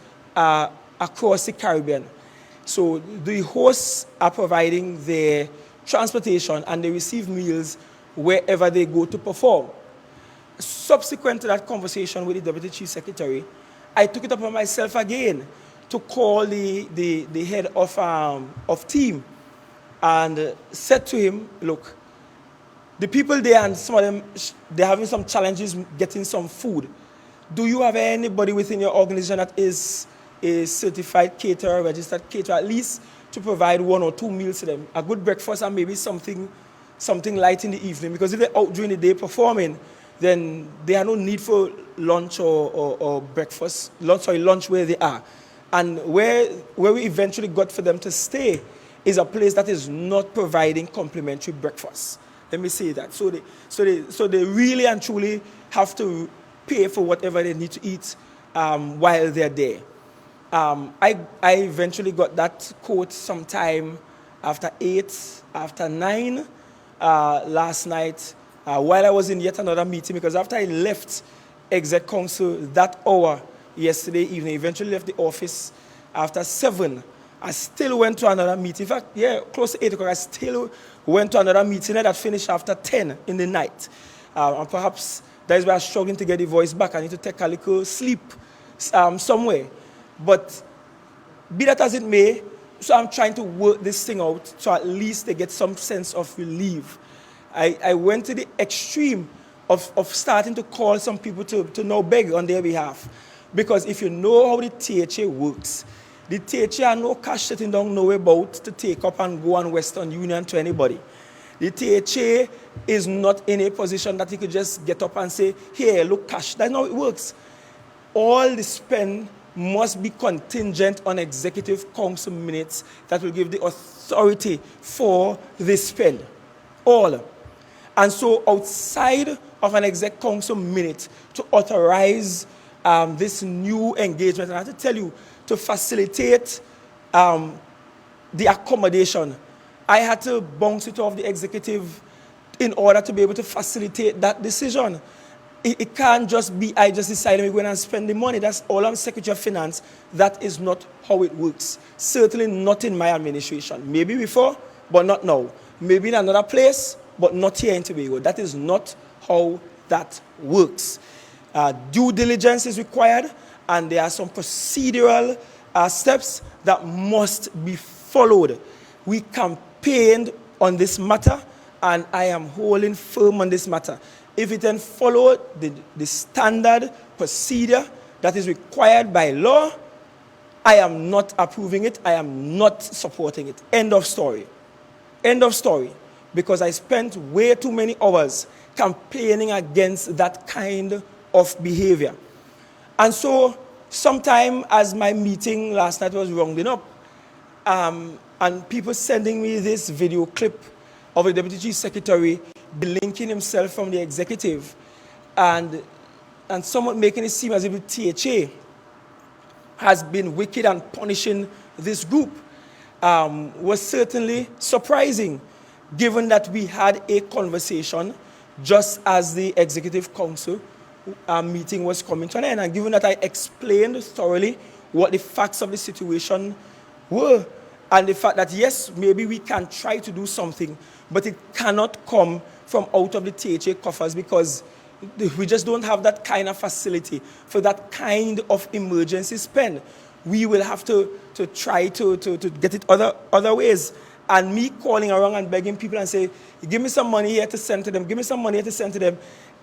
across the Caribbean. So the hosts are providing their transportation and they receive meals wherever they go to perform. Subsequent to that conversation with the Deputy Chief Secretary, I took it upon myself again to call the head of team and said to him, look, the people there and some of them, they're having some challenges getting some food. Do you have anybody within your organization that is a certified caterer, registered caterer, at least to provide 1 or 2 meals to them? A good breakfast and maybe something light in the evening, because if they're out during the day performing, then they have no need for lunch or breakfast, lunch where they are. And where we eventually got for them to stay is a place that is not providing complimentary breakfast. Let me say that. So they really and truly have to pay for whatever they need to eat while they're there. I eventually got that quote sometime after 8, after 9 last night, while I was in yet another meeting, because after I left Exec Council that hour yesterday evening, eventually left the office after 7, I still went to another meeting. In fact, close to 8 o'clock, I still went to another meeting that finished after 10 in the night. And perhaps that is why I'm struggling to get the voice back. I need to take a little sleep somewhere. But be that as it may, so I'm trying to work this thing out so at least they get some sense of relief. I went to the extreme of starting to call some people to now beg on their behalf. Because if you know how the THA works, the THA has no cash sitting down nowhere about to take up and go on Western Union to anybody. The THA is not in a position that you could just get up and say, here, look, cash. That's not how it works. All the spend must be contingent on Executive Council minutes that will give the authority for the spend. All. And so outside of an Exec Council minute to authorize this new engagement, and I have to tell you, to facilitate the accommodation, I had to bounce it off the executive in order to be able to facilitate that decision. It can't just be, I just decided we're going to spend the money. That's all. I'm Secretary of Finance. That is not how it works. Certainly not in my administration. Maybe before, but not now. Maybe in another place, but not here in Tobago. That is not how that works. Due diligence is required, and there are some procedural steps that must be followed. We campaigned on this matter, and I am holding firm on this matter. If it then followed the standard procedure that is required by law, I am not approving it. I am not supporting it. End of story. End of story. Because I spent way too many hours campaigning against that kind of behavior. And so, sometime as my meeting last night was rounding up, and people sending me this video clip of the Deputy Chief Secretary delinking himself from the executive and somewhat making it seem as if the THA has been wicked and punishing this group was certainly surprising, given that we had a conversation just as the Executive Council meeting was coming to an end, and given that I explained thoroughly what the facts of the situation were, and the fact that, yes, maybe we can try to do something, but it cannot come from out of the THA coffers, because We just don't have that kind of facility for that kind of emergency spend. We will have to try to get it other ways. And me calling around and begging people and say, give me some money here to send to them, give me some money here to send to them,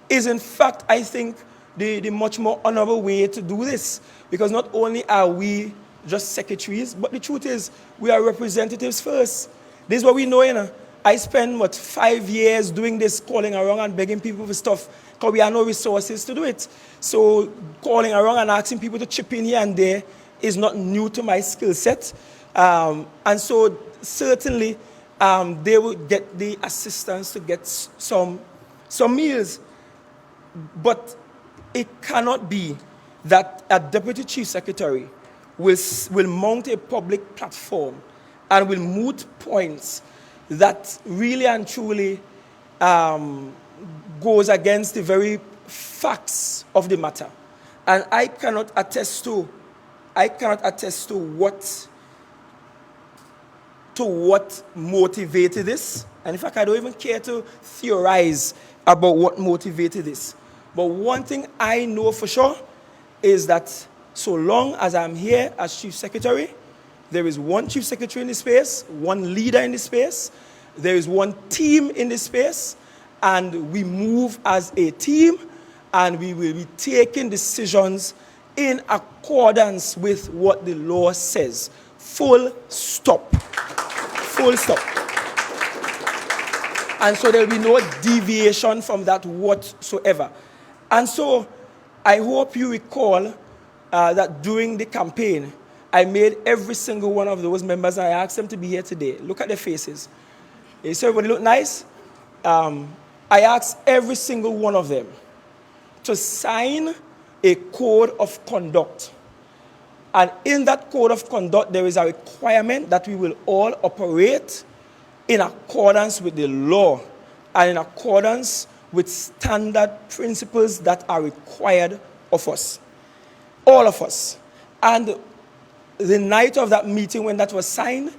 is in fact, I think, the much more honorable way to do this. Because not only are we just secretaries, but the truth is, we are representatives first. This is what we know, you know. I spent, 5 years doing this, calling around and begging people for stuff, because we have no resources to do it. So calling around and asking people to chip in here and there is not new to my skill set. And so certainly they will get the assistance to get some meals. But it cannot be that a deputy chief secretary will mount a public platform and will moot points that really and truly goes against the very facts of the matter. And I cannot attest to what motivated this. And in fact, I don't even care to theorize about what motivated this. But one thing I know for sure is that so long as I'm here as chief secretary, there is one chief secretary in this space, one leader in this space, there is one team in this space, and we move as a team, and we will be taking decisions in accordance with what the law says. Full stop. Full stop. And so there will be no deviation from that whatsoever. And so I hope you recall that during the campaign, I made every single one of those members, and I asked them to be here today. Look at their faces. You see everybody look nice? I asked every single one of them to sign a code of conduct. And in that code of conduct, there is a requirement that we will all operate in accordance with the law and in accordance with standard principles that are required of us. All of us. And the night of that meeting when that was signed,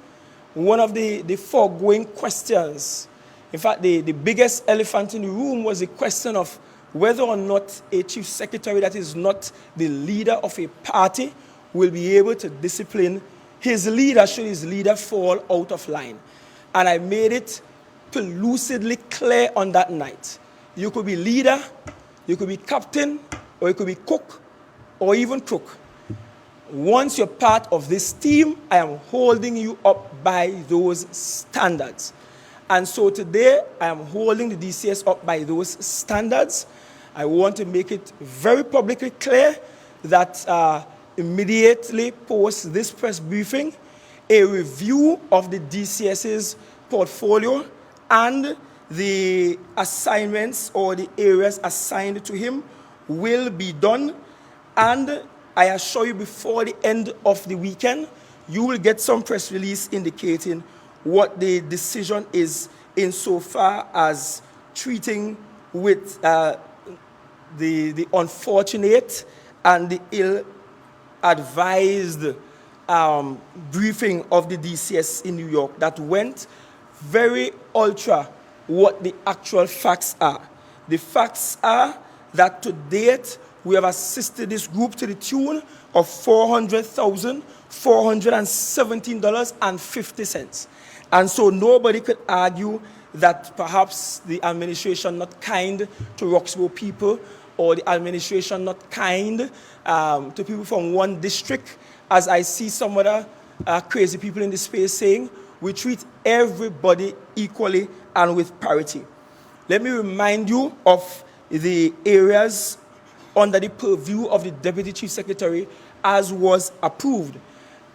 one of the foregoing questions, in fact, the biggest elephant in the room was the question of whether or not a chief secretary that is not the leader of a party will be able to discipline his leader should his leader fall out of line. And I made it lucidly clear on that night. You could be leader, you could be captain, or you could be cook, or even crook. Once you're part of this team, I am holding you up by those standards. And so today, I am holding the DCS up by those standards. I want to make it very publicly clear that immediately post this press briefing, a review of the DCS's portfolio and the assignments or the areas assigned to him will be done. And I assure you, before the end of the weekend, you will get some press release indicating what the decision is insofar as treating with the unfortunate and the ill-advised briefing of the DCS in New York that went very ultra what the actual facts are. The facts are that to date, we have assisted this group to the tune of $400,417.50. And so nobody could argue that perhaps the administration not kind to Roxborough people or the administration not kind to people from one district, as I see some other crazy people in the space saying, we treat everybody equally and with parity. Let me remind you of the areas under the purview of the Deputy Chief Secretary as was approved.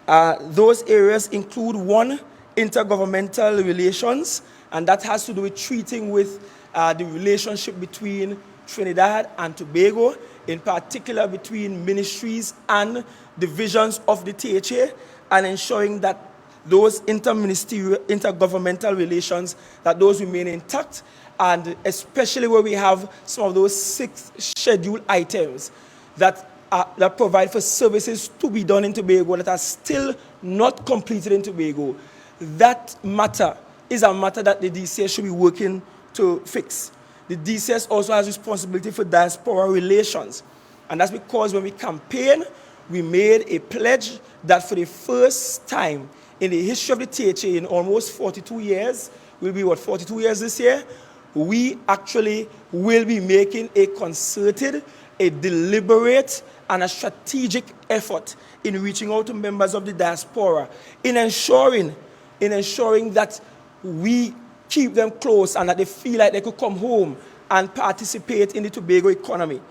Those areas include one, intergovernmental relations, and that has to do with treating with the relationship between Trinidad and Tobago, in particular between ministries and divisions of the THA, and ensuring that those intergovernmental relations, that those remain intact, and especially where we have some of those 6 scheduled items that provide for services to be done in Tobago that are still not completed in Tobago. That matter is a matter that the DCS should be working to fix. the DCS also has responsibility for diaspora relations. And that's because when we campaigned, we made a pledge that for the first time in the history of the THA in almost 42 years, will be 42 years this year, we actually will be making a concerted, a deliberate, and a strategic effort in reaching out to members of the diaspora, in ensuring that we keep them close and that they feel like they could come home and participate in the Tobago economy.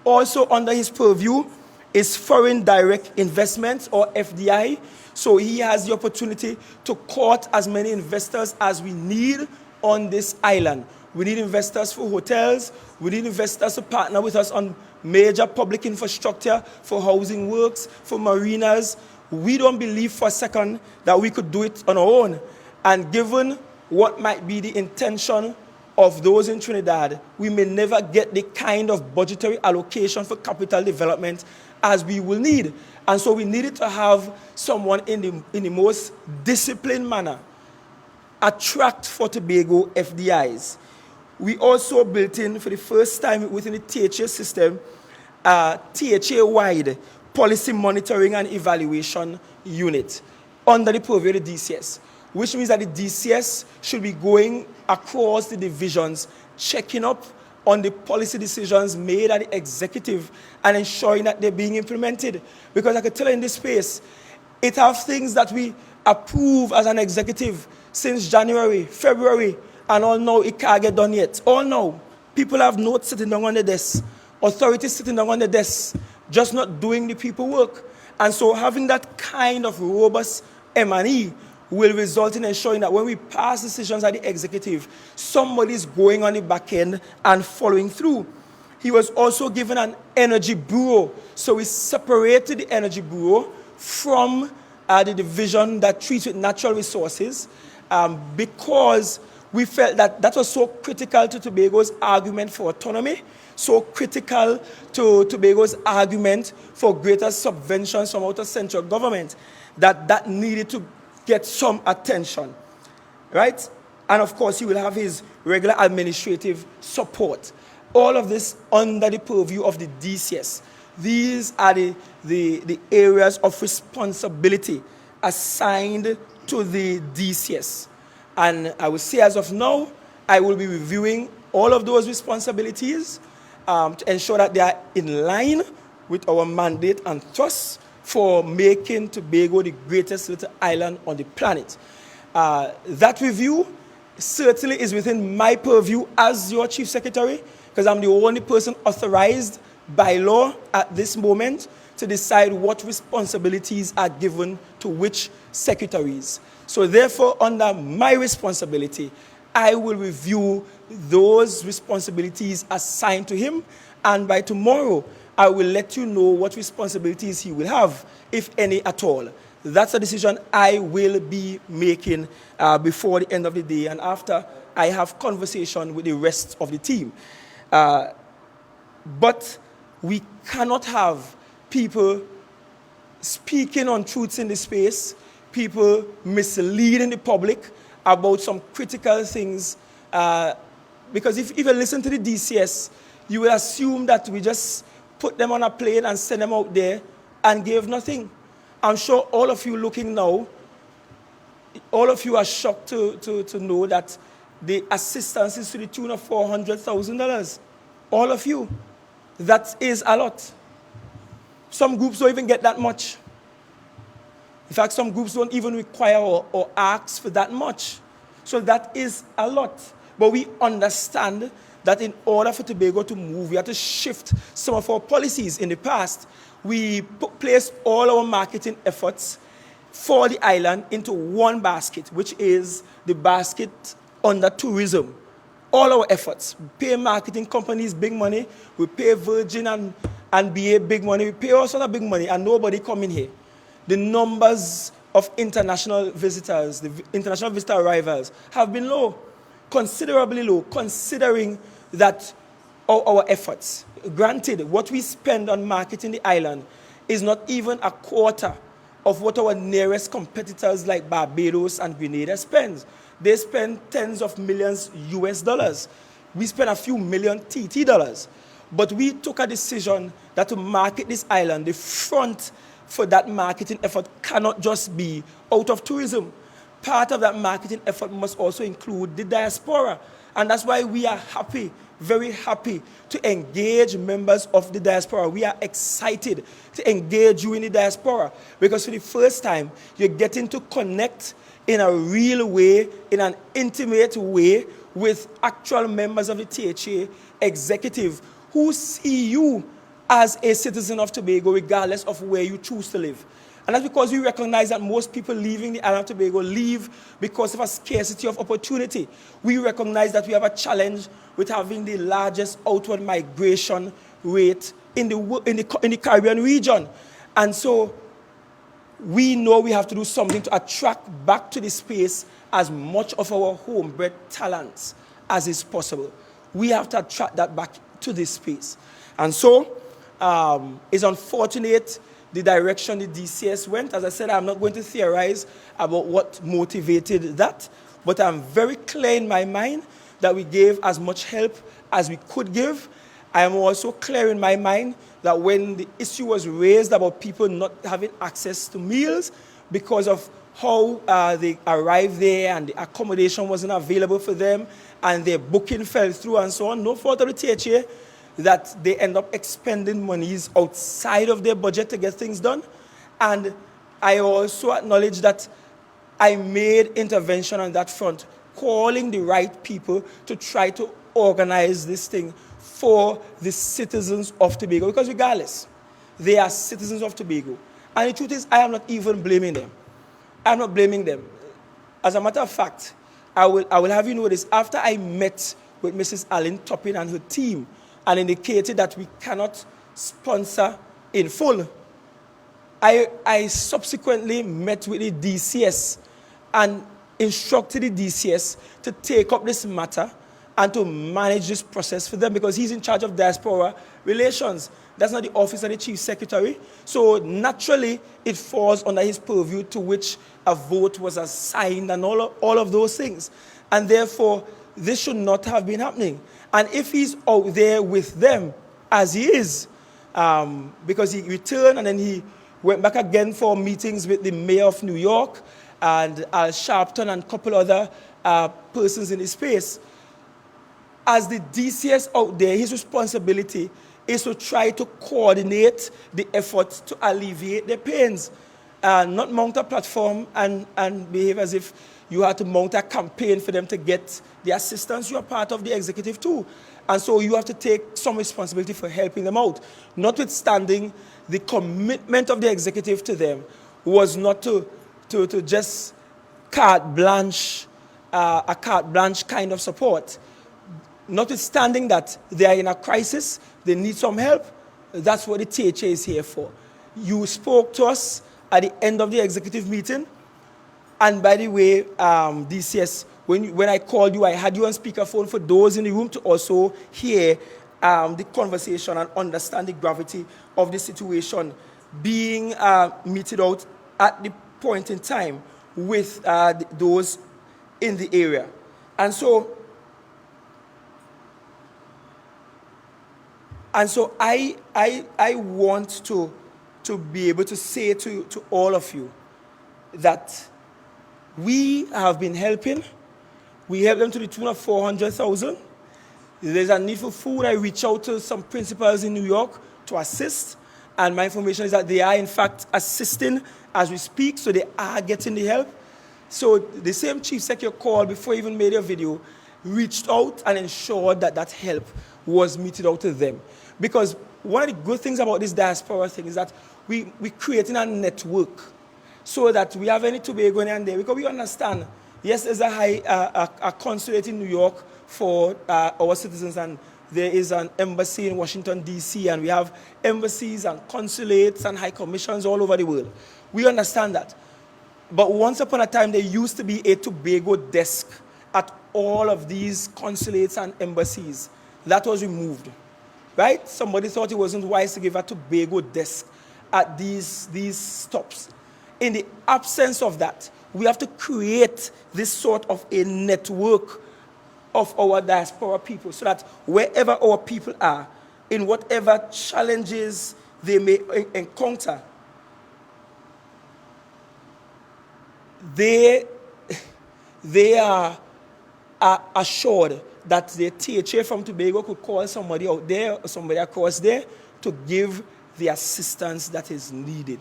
Also under his purview is foreign direct investments, or FDI. So he has the opportunity to court as many investors as we need on this island. We need investors for hotels. We need investors to partner with us on major public infrastructure, for housing works, for marinas. We don't believe for a second that we could do it on our own. And given what might be the intention of those in Trinidad, we may never get the kind of budgetary allocation for capital development as we will need. And so we needed to have someone in the most disciplined manner attract for Tobago FDIs. We also built in, for the first time within the THA system, a THA-wide policy monitoring and evaluation unit under the purview of the DCS, which means that the DCS should be going across the divisions, checking up on the policy decisions made at the executive and ensuring that they're being implemented. Because I could tell you in this space, it have things that we approve as an executive since January, February, and all now it can't get done yet. All now, people have notes sitting down on the desk, authorities sitting down on the desk, just not doing the people work. And so having that kind of robust M&E will result in ensuring that when we pass decisions at the executive, somebody's going on the back end and following through. He was also given an energy bureau. So we separated the energy bureau from the division that treats with natural resources because we felt that that was so critical to Tobago's argument for autonomy, so critical to Tobago's argument for greater subventions from out of central government, that needed to get some attention, right? And of course, he will have his regular administrative support. All of this under the purview of the DCS. These are the areas of responsibility assigned to the DCS. And I will say as of now, I will be reviewing all of those responsibilities to ensure that they are in line with our mandate and thrust for making Tobago the greatest little island on the planet. That review certainly is within my purview as your Chief Secretary, because I'm the only person authorized by law at this moment to decide what responsibilities are given to which secretaries. So therefore, under my responsibility, I will review those responsibilities assigned to him, and by tomorrow, I will let you know what responsibilities he will have, if any at all. That's a decision I will be making before the end of the day and after I have conversation with the rest of the team. But we cannot have people speaking untruths in this space, people misleading the public about some critical things. Because if you listen to the DCS, you will assume that we just put them on a plane and send them out there and gave nothing. I'm sure all of you looking now, all of you are shocked to know that the assistance is to the tune of $400,000. All of you. That is a lot. Some groups don't even get that much. In fact, some groups don't even require or ask for that much. So that is a lot. But we understand that in order for Tobago to move, we have to shift some of our policies. In the past, we placed all our marketing efforts for the island into one basket, which is the basket under tourism. All our efforts. We pay marketing companies big money. We pay Virgin and BA big money. We pay all sorts of big money, and nobody come in here. The numbers of international visitors, the international visitor arrivals, have been low, considerably low, considering that our efforts. Granted, what we spend on marketing the island is not even a quarter of what our nearest competitors like Barbados and Grenada spend. They spend tens of millions US dollars. we spent a few million TT dollars. But we took a decision that to market this island, the front for that marketing effort cannot just be out of tourism. Part of that marketing effort must also include the diaspora. And that's why we are happy, very happy to engage members of the diaspora. We are excited to engage you in the diaspora because for the first time, you're getting to connect in a real way, in an intimate way with actual members of the THA executive who see you as a citizen of Tobago regardless of where you choose to live. And that's because we recognize that most people leaving the island of Tobago leave because of a scarcity of opportunity. We recognize that we have a challenge with having the largest outward migration rate in the Caribbean region. And so we know we have to do something to attract back to the space as much of our homebred talents as is possible. We have to attract that back to this space. And so it's unfortunate the direction the DCS went. As I said, I'm not going to theorize about what motivated that, but I'm very clear in my mind that we gave as much help as we could give. I am also clear in my mind that when the issue was raised about people not having access to meals because of how they arrived there and the accommodation wasn't available for them and their booking fell through and so on, no fault of the THA, that they end up expending monies outside of their budget to get things done. And I also acknowledge that I made intervention on that front, calling the right people to try to organize this thing for the citizens of Tobago, because regardless, they are citizens of Tobago. And the truth is, I am not even blaming them. I'm not blaming them. As a matter of fact, I will have you know this, after I met with Mrs. Allen Toppin and her team, and indicated that we cannot sponsor in full, I subsequently met with the DCS and instructed the DCS to take up this matter and to manage this process for them because he's in charge of diaspora relations. That's not the office of the Chief Secretary. So naturally, it falls under his purview to which a vote was assigned and all of those things. And therefore, this should not have been happening. And if he's out there with them, as he is, because he returned and then he went back again for meetings with the mayor of New York and Al Sharpton and a couple other persons in the space, as the DCS out there, his responsibility is to try to coordinate the efforts to alleviate their pains, not mount a platform and behave as if you have to mount a campaign for them to get the assistance. You are part of the executive too. And so you have to take some responsibility for helping them out. Notwithstanding, the commitment of the executive to them was not to just carte blanche, a carte blanche kind of support. Notwithstanding that they are in a crisis, they need some help, that's what the THA is here for. You spoke to us at the end of the executive meeting. And by the way, DCS, when I called you, I had you on speakerphone for those in the room to also hear the conversation and understand the gravity of the situation being meted out at the point in time with those in the area. And so I want to be able to say to all of you that we have been helping. We help them to the tune of 400,000. There's a need for food. I reach out to some principals in New York to assist. And my information is that they are, in fact, assisting as we speak, so they are getting the help. So the same chief secretary called before he even made a video, reached out and ensured that that help was meted out to them. Because one of the good things about this diaspora thing is that we're creating a network so that we have any Tobagonian there. Because we understand, yes, there's a consulate in New York for our citizens, and there is an embassy in Washington, D.C., and we have embassies and consulates and high commissions all over the world. We understand that. But once upon a time, there used to be a Tobago desk at all of these consulates and embassies. That was removed, right? Somebody thought it wasn't wise to give a Tobago desk at these stops. In the absence of that, we have to create this sort of a network of our diaspora people, so that wherever our people are, in whatever challenges they may encounter, they are assured that the THA from Tobago could call somebody out there or somebody across there to give the assistance that is needed.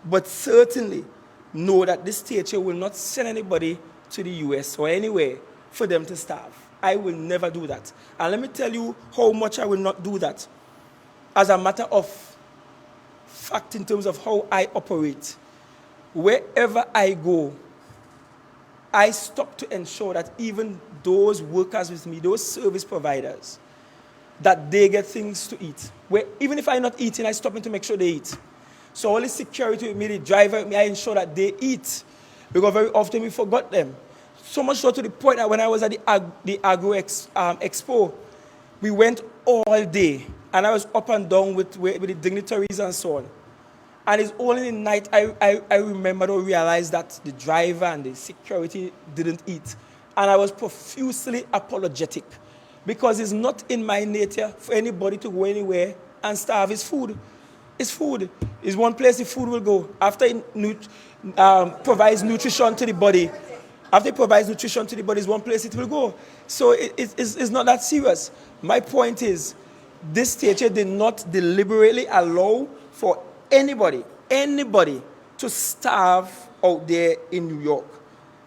But certainly know that this THA will not send anybody to the US or anywhere for them to starve. I will never do that. And let me tell you how much I will not do that. As a matter of fact, in terms of how I operate, wherever I go, I stop to ensure that even those workers with me, those service providers, that they get things to eat. Where even if I'm not eating, I stop in to make sure they eat. So all the security with me, the driver with me, I ensure that they eat. Because very often we forgot them. So much so to the point that when I was at the Agro Expo, we went all day. And I was up and down with the dignitaries and so on. And it's only in the night I remembered or realized that the driver and the security didn't eat. And I was profusely apologetic. Because it's not in my nature for anybody to go anywhere and starve. It's food. It's food. It's one place the food will go. After it provides nutrition to the body, it's one place it will go. So it's not that serious. My point is, this THA did not deliberately allow for anybody to starve out there in New York,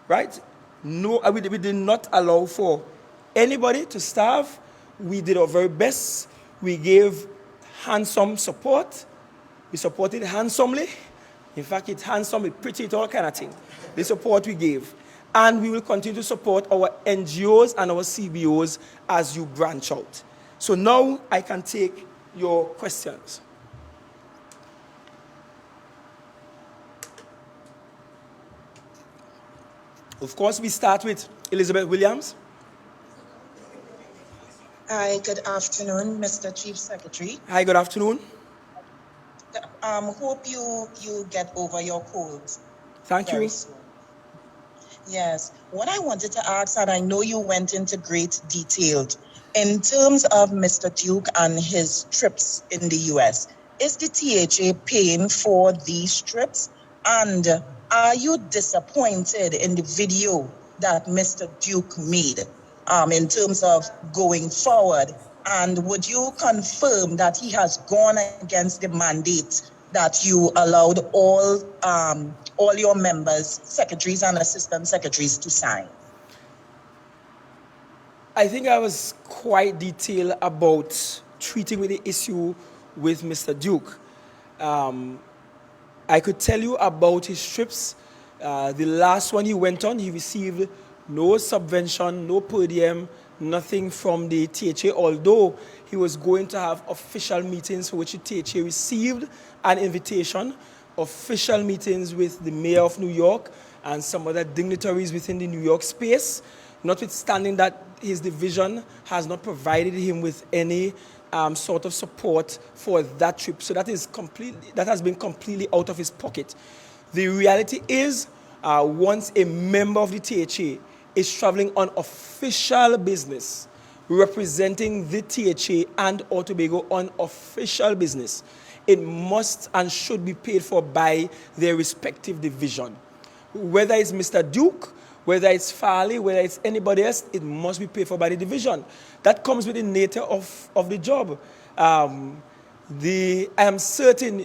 right? No, we did not allow for anybody to starve. We did our very best. We gave handsome support. We supported handsomely. In fact, it's handsome, it's pretty, it's all kind of thing. The support we gave. And we will continue to support our NGOs and our CBOs as you branch out. So now I can take your questions. Of course, we start with Elizabeth Williams. Hi, good afternoon, Mr. Chief Secretary. Hi, good afternoon. Hope you get over your cold. Thank you. Soon. Yes. What I wanted to ask, and I know you went into great detail, in terms of Mr. Duke and his trips in the U.S., is the THA paying for these trips? And are you disappointed in the video that Mr. Duke made in terms of going forward? And would you confirm that he has gone against the mandate that you allowed all your members, secretaries and assistant secretaries to sign? I think I was quite detailed about treating with the issue with Mr. Duke. I could tell you about his trips. The last one he went on, he received no subvention, no per diem, nothing from the THA, although he was going to have official meetings for which the THA received an invitation, official meetings with the mayor of New York and some other dignitaries within the New York space, notwithstanding that his division has not provided him with any sort of support for that trip. So that has been completely out of his pocket. The reality is, once a member of the THA is traveling on official business, representing the THA and Tobago on official business, it must and should be paid for by their respective division. Whether it's Mr. Duke, whether it's Farley, whether it's anybody else, it must be paid for by the division. That comes with the nature of the job. I am certain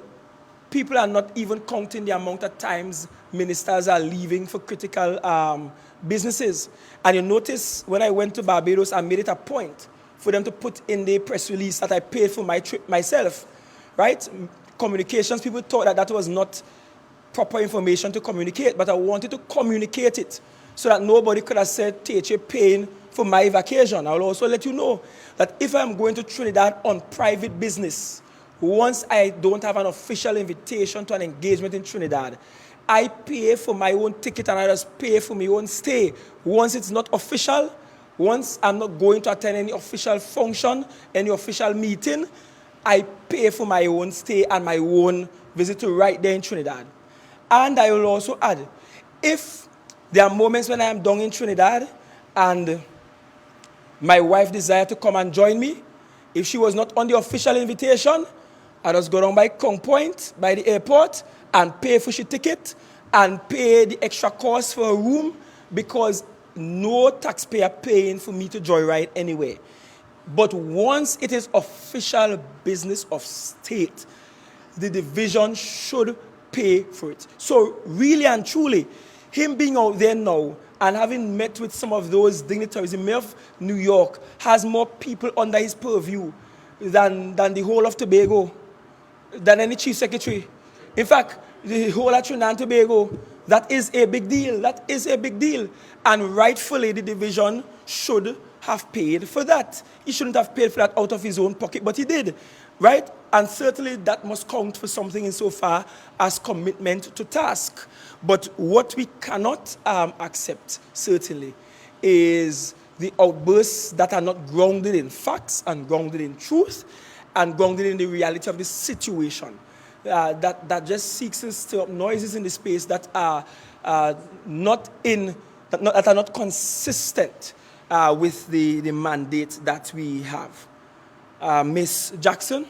people are not even counting the amount of times ministers are leaving for critical businesses. And you notice when I went to Barbados, I made it a point for them to put in the press release that I paid for my trip myself, right? Communications, people thought that was not proper information to communicate, but I wanted to communicate it so that nobody could have said THA paying for my vacation. I will also let you know that if I'm going to Trinidad on private business, once I don't have an official invitation to an engagement in Trinidad, I pay for my own ticket and I just pay for my own stay. Once it's not official, once I'm not going to attend any official function, any official meeting, I pay for my own stay and my own visit to right there in Trinidad. And I will also add, if there are moments when I am down in Trinidad and My wife desired to come and join me. If she was not on the official invitation, I just go down by Kong Point, by the airport, and pay for she ticket, and pay the extra cost for a room, because no taxpayer paying for me to joyride anywhere. But once it is official business of state, the division should pay for it. So really and truly, him being out there now and having met with some of those dignitaries, the mayor of New York has more people under his purview than the whole of Tobago, than any chief secretary. In fact, the whole of Trinidad and Tobago, that is a big deal. That is a big deal. And rightfully, the division should have paid for that. He shouldn't have paid for that out of his own pocket, but he did, right? And certainly that must count for something insofar as commitment to task. But what we cannot accept, certainly, is the outbursts that are not grounded in facts and grounded in truth and grounded in the reality of the situation. That just seeks to stir up noises in the space that are not consistent with the mandate that we have. Ms. Jackson?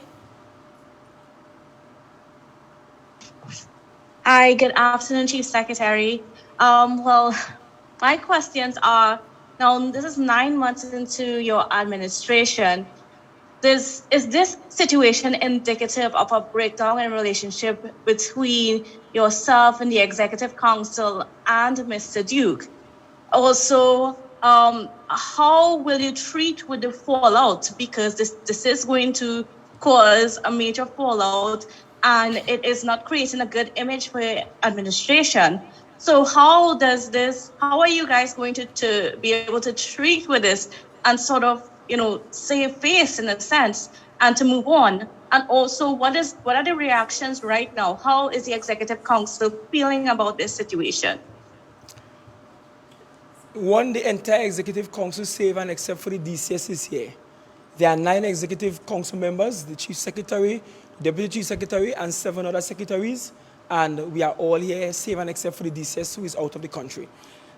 Hi, good afternoon, Chief Secretary. Well, my questions are, now this is 9 months into your administration. Is this situation indicative of a breakdown in relationship between yourself and the Executive Council and Mr. Duke? Also, how will you treat with the fallout? Because this is going to cause a major fallout, and it is not creating a good image for your administration. So how are you guys going to be able to treat with this and sort of, save face in a sense and to move on? And also, what are the reactions right now? How is the Executive Council feeling about this situation? One, the entire Executive Council, save and except for the DCS, is here. There are 9 Executive Council members, the Chief Secretary, Deputy Chief Secretary, and 7 other secretaries. And we are all here, save and except for the DCS, who is out of the country.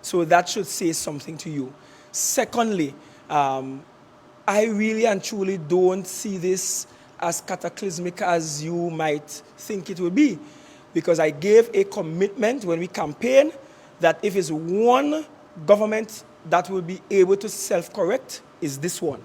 So that should say something to you. Secondly, I really and truly don't see this as cataclysmic as you might think it would be. Because I gave a commitment when we campaigned that if it's one government that will be able to self-correct, is this one.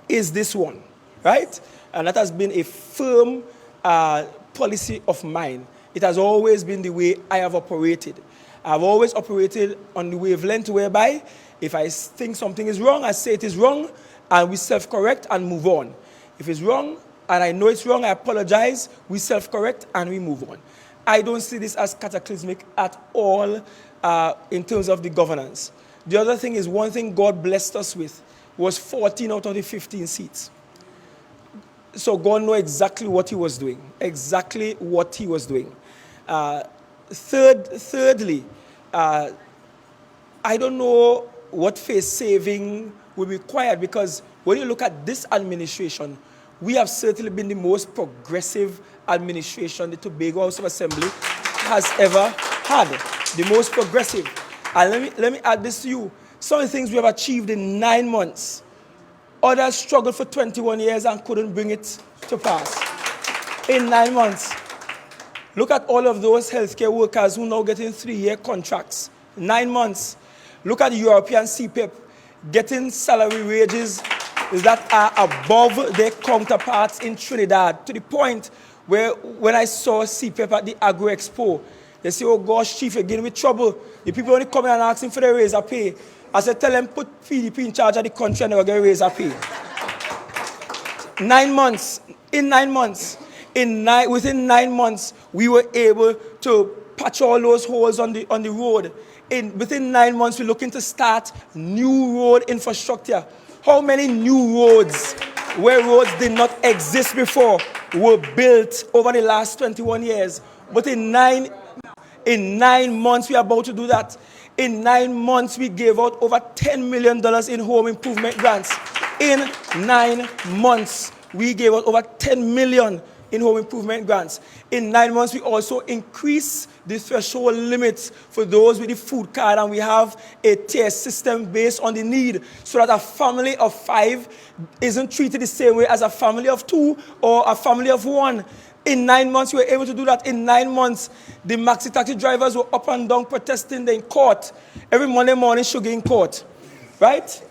Is this one, right? And that has been a firm policy of mine. It has always been the way I have operated. I've always operated on the wavelength whereby if I think something is wrong, I say it is wrong, and we self-correct and move on. If it's wrong, and I know it's wrong, I apologize, we self-correct and we move on. I don't see this as cataclysmic at all in terms of the governance. The other thing is, one thing God blessed us with was 14 out of the 15 seats. So God knows exactly what he was doing, exactly what he was doing. Thirdly, I don't know what face saving will be required, because when you look at this administration, we have certainly been the most progressive administration the Tobago House of Assembly has ever had. The most progressive. And let me add this to you. Some of the things we have achieved in 9 months, others struggled for 21 years and couldn't bring it to pass. In 9 months. Look at all of those healthcare workers who now getting 3-year contracts. 9 months. Look at the European CPEP getting salary wages that are above their counterparts in Trinidad, to the point where when I saw CPEP at the Agro Expo, they say, oh gosh, Chief, you're getting with trouble. The people only come in and asking for the raise of pay. I said, tell them, put PDP in charge of the country and they'll get a raise of pay. 9 months. In 9 months. Within 9 months, we were able to patch all those holes on the road. Within 9 months, we're looking to start new road infrastructure. How many new roads, where roads did not exist before, were built over the last 21 years? But in 9 months, we are about to do that. In 9 months, we gave out over $10 million in home improvement grants. In 9 months, we gave out over $10 million in home improvement grants. In 9 months, we also increase the threshold limits for those with the food card, and we have a tier system based on the need, so that a family of 5 isn't treated the same way as a family of 2 or a family of 1. In 9 months, we were able to do that. In 9 months, the maxi taxi drivers were up and down protesting in court. Every Monday morning, sugar in court, right?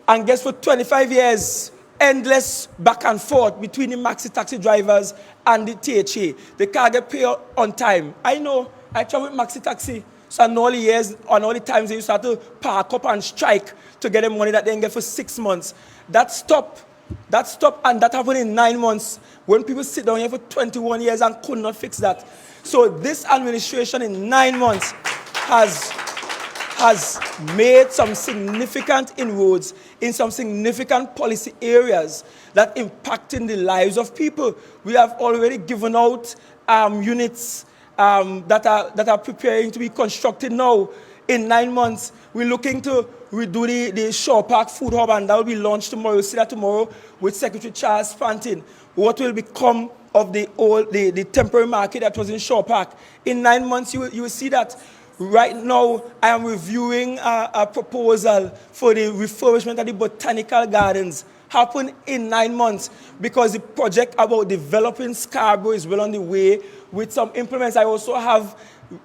And guess for 25 years, endless back and forth between the maxi taxi drivers and the THA. They can't get paid on time. I know, I travel with maxi taxi, so I know all the years, and all the times they used to have to park up and strike to get the money that they didn't get for 6 months. That stopped. That stopped, and that happened in 9 months, when people sit down here for 21 years and could not fix that. So this administration in 9 months has made some significant inroads in some significant policy areas that impacting the lives of people. We have already given out units that are preparing to be constructed now. In 9 months, we're looking to redo the Shaw Park Food Hub, and that will be launched tomorrow. You'll see that tomorrow with Secretary Charles Pantin. What will become of the temporary market that was in Shaw Park? In 9 months, you will see that. Right now, I am reviewing a proposal for the refurbishment of the botanical gardens. Happened in 9 months, because the project about developing Scarborough is well on the way with some implements. I also have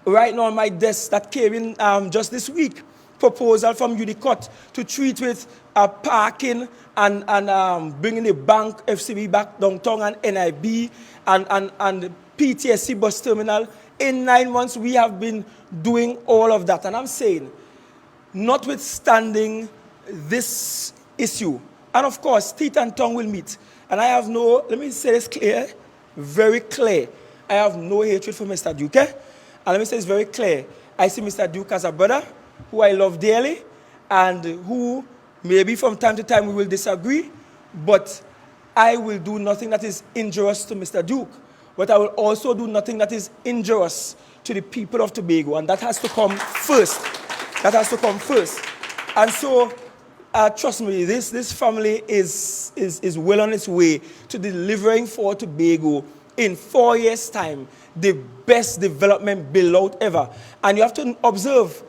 right now on my desk that came in just this week, proposal from UDCOT to treat with parking and bringing the bank, FCB back downtown, and NIB and PTSC bus terminal. In 9 months, we have been doing all of that. And I'm saying, notwithstanding this issue, and of course, teeth and tongue will meet. And I have no, let me say this clear, very clear. I have no hatred for Mr. Duke. And let me say this very clear. I see Mr. Duke as a brother who I love dearly, and who maybe from time to time we will disagree, but I will do nothing that is injurious to Mr. Duke. But I will also do nothing that is injurious to the people of Tobago, and that has to come first. That has to come first. And so, trust me, this family is well on its way to delivering for Tobago in 4 years' time the best development bill out ever. And you have to observe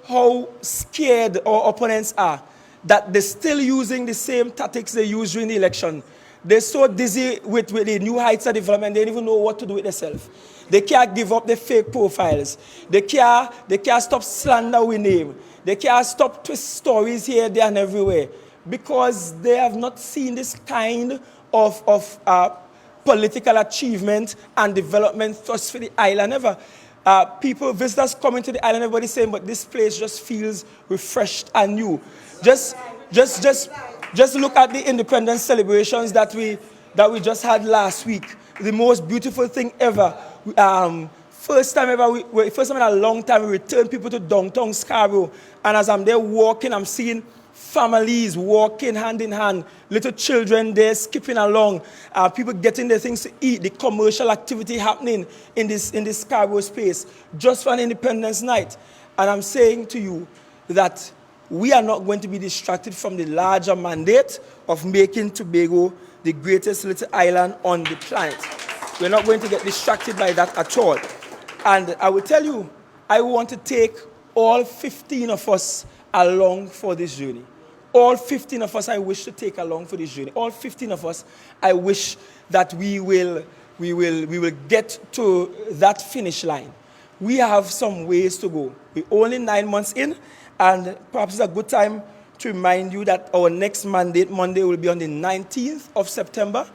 how scared our opponents are, that they're still using the same tactics they used during the election. They're so dizzy with the new heights of development, they don't even know what to do with themselves. They can't give up the fake profiles. They can't stop slander we name. They can't stop twist stories here, there, and everywhere, because they have not seen this kind of political achievement and development thrust for the island ever. Visitors coming to the island, everybody saying, but this place just feels refreshed and new. Just look at the independence celebrations that we just had last week. The most beautiful thing ever. First time in a long time, we returned people to downtown Scarborough. And as I'm there walking, I'm seeing families walking hand in hand, little children there skipping along, people getting their things to eat, the commercial activity happening in this Scarborough space, just for an Independence Night. And I'm saying to you that we are not going to be distracted from the larger mandate of making Tobago the greatest little island on the planet. We're not going to get distracted by that at all. And I will tell you, I want to take all 15 of us along for this journey. All 15 of us I wish to take along for this journey. All 15 of us, I wish that we will get to that finish line. We have some ways to go. We're only 9 months in, and perhaps it's a good time to remind you that our next mandate Monday will be on the 19th of September.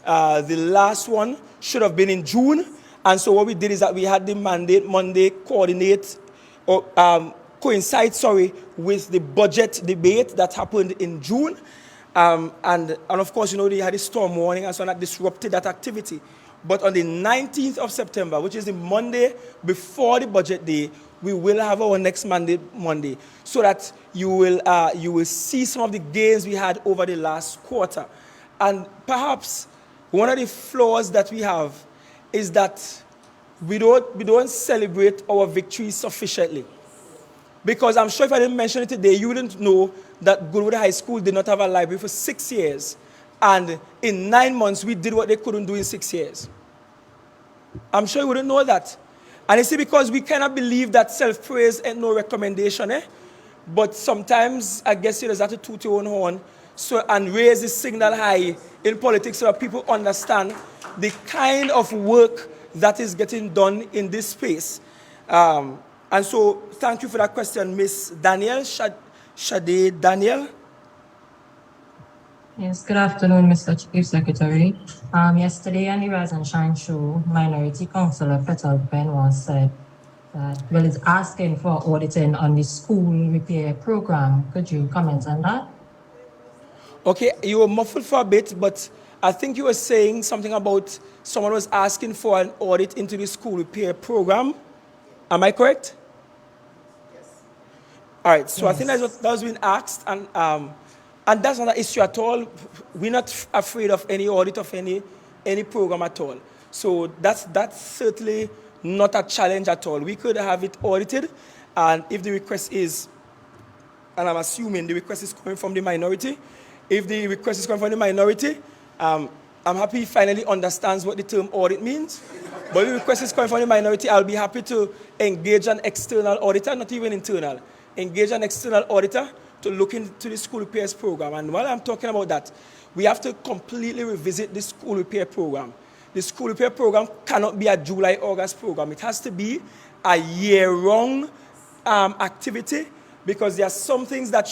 The last one should have been in June. And so what we did is that we had the mandate Monday coincide with the budget debate that happened in June. And of course, they had a storm warning, and so that disrupted that activity. But on the 19th of September, which is the Monday before the budget day, we will have our next mandate Monday, so that you will see some of the gains we had over the last quarter. And perhaps one of the flaws that we have is that we don't celebrate our victories sufficiently. Because I'm sure if I didn't mention it today, you wouldn't know that Goodwood High School did not have a library for 6 years. And in 9 months, we did what they couldn't do in 6 years. I'm sure you wouldn't know that. And you see, because we cannot believe that self-praise ain't no recommendation, But sometimes, I guess you just have to toot your own horn and raise the signal high in politics so that people understand the kind of work that is getting done in this space. And so, thank you for that question, Miss Danielle, Shade Daniel. Yes, good afternoon, Mr. Chief Secretary. Yesterday on the Rise and Shine show, Minority Councillor Petal Benoit said that, well, it's asking for auditing on the school repair program. Could you comment on that? Okay, you were muffled for a bit, but I think you were saying something about someone was asking for an audit into the school repair program. Am I correct? Yes. All right, so yes. I think that was being asked, and that's not an issue at all. We're not afraid of any audit of any program at all. So that's certainly not a challenge at all. We could have it audited, and if the request is, and I'm assuming the request is coming from the minority, if the request is coming from the minority, I'm happy he finally understands what the term audit means. But if the request is coming from the minority, I'll be happy to engage an external auditor, not even internal, engage an external auditor to look into the school repairs program. And while I'm talking about that, we have to completely revisit the school repair program. The school repair program cannot be a July-August program. It has to be a year-round activity, because there are some things that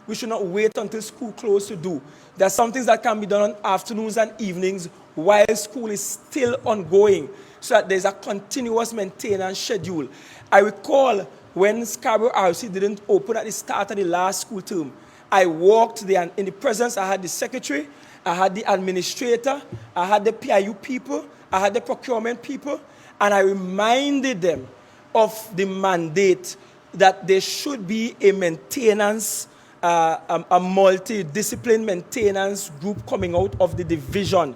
we should not wait until school closes to do. There are some things that can be done on afternoons and evenings while school is still ongoing, so that there's a continuous maintenance schedule. I recall when Scarborough RC didn't open at the start of the last school term, I walked there, and in the presence, I had the secretary, I had the administrator, I had the PIU people, I had the procurement people, and I reminded them of the mandate that there should be a maintenance, a multidiscipline maintenance group coming out of the division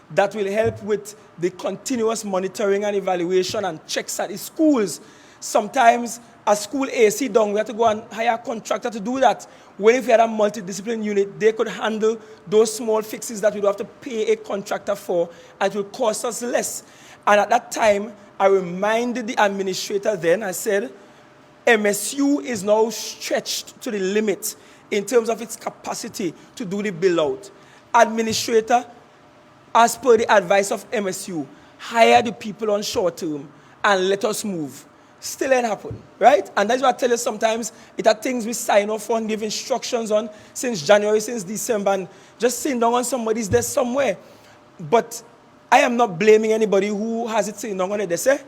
that will help with the continuous monitoring and evaluation and checks at the schools. Sometimes a school AC down, we have to go and hire a contractor to do that. When if we had a multidiscipline unit, they could handle those small fixes that we would have to pay a contractor for, and it will cost us less. And at that time, I reminded the administrator then, I said, MSU is now stretched to the limit in terms of its capacity to do the bill-out. Administrator, as per the advice of MSU, hire the people on short term and let us move. Still ain't happen, right? And that's why I tell you sometimes it are things we sign off on, give instructions on since January, since December, and just sitting down on somebody's desk somewhere. But I am not blaming anybody who has it sitting down on a desk.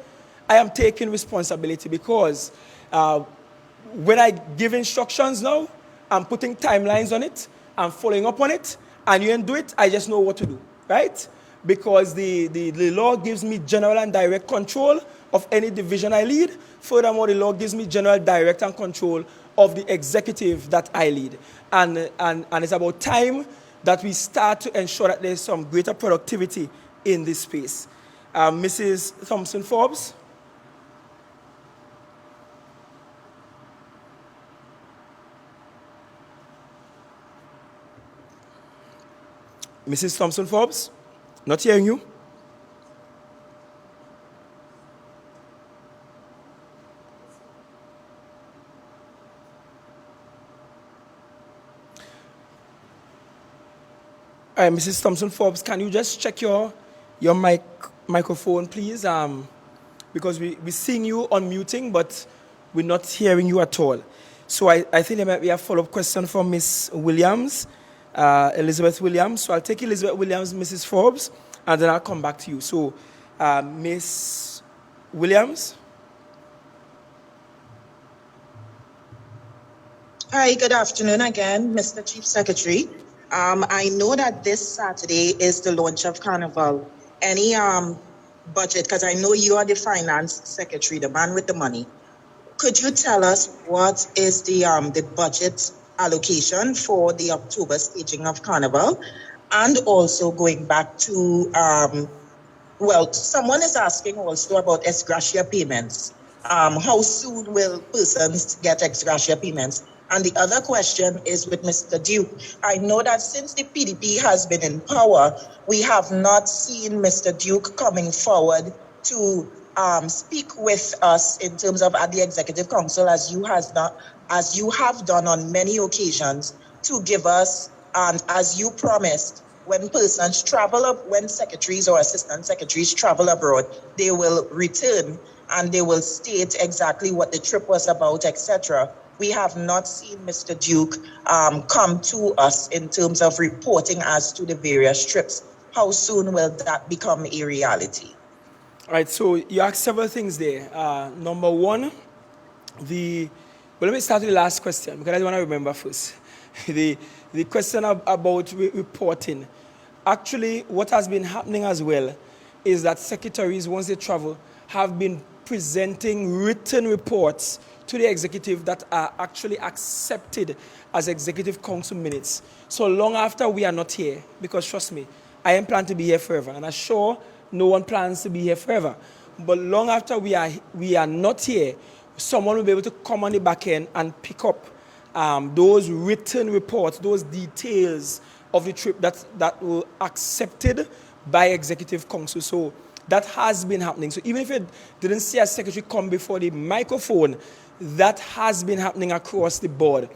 I am taking responsibility, because when I give instructions now, I'm putting timelines on it, I'm following up on it, and you ain't do it, I just know what to do, right? Because the law gives me general and direct control of any division I lead. Furthermore, the law gives me general, direct, and control of the executive that I lead. And it's about time that we start to ensure that there's some greater productivity in this space. Mrs. Thompson-Forbes. Mrs. Thompson-Forbes, not hearing you. All right, Mrs. Thompson-Forbes, can you just check your microphone, please? Because we're seeing you unmuting, but we're not hearing you at all. So I think there might be a follow-up question from Ms. Williams. Elizabeth Williams. So I'll take Elizabeth Williams, Mrs. Forbes, and then I'll come back to you. So, Ms. Williams. Hi, good afternoon again, Mr. Chief Secretary. I know that this Saturday is the launch of Carnival. Any budget, because I know you are the finance secretary, the man with the money. Could you tell us what is the budget allocation for the October staging of Carnival? And also going back to, someone is asking also about ex gratia payments. How soon will persons get ex gratia payments? And the other question is with Mr. Duke. I know that since the PDP has been in power, we have not seen Mr. Duke coming forward to speak with us in terms of at the Executive Council, as you have done on many occasions, to give us, as you promised, when persons travel up, when secretaries or assistant secretaries travel abroad, they will return and they will state exactly what the trip was about, etc. We have not seen Mr. Duke come to us in terms of reporting as to the various trips. How soon will that become a reality? All right, so you asked several things there. Number one, well, let me start with the last question because I want to remember first. the question about reporting. Actually, what has been happening as well is that secretaries, once they travel, have been presenting written reports to the executive that are actually accepted as executive council minutes. So long after we are not here, because trust me, I am planning to be here forever, and I'm sure no one plans to be here forever. But long after we are not here, someone will be able to come on the back end and pick up those written reports, those details of the trip that were accepted by executive council. So that has been happening. So even if you didn't see a secretary come before the microphone, that has been happening across the board.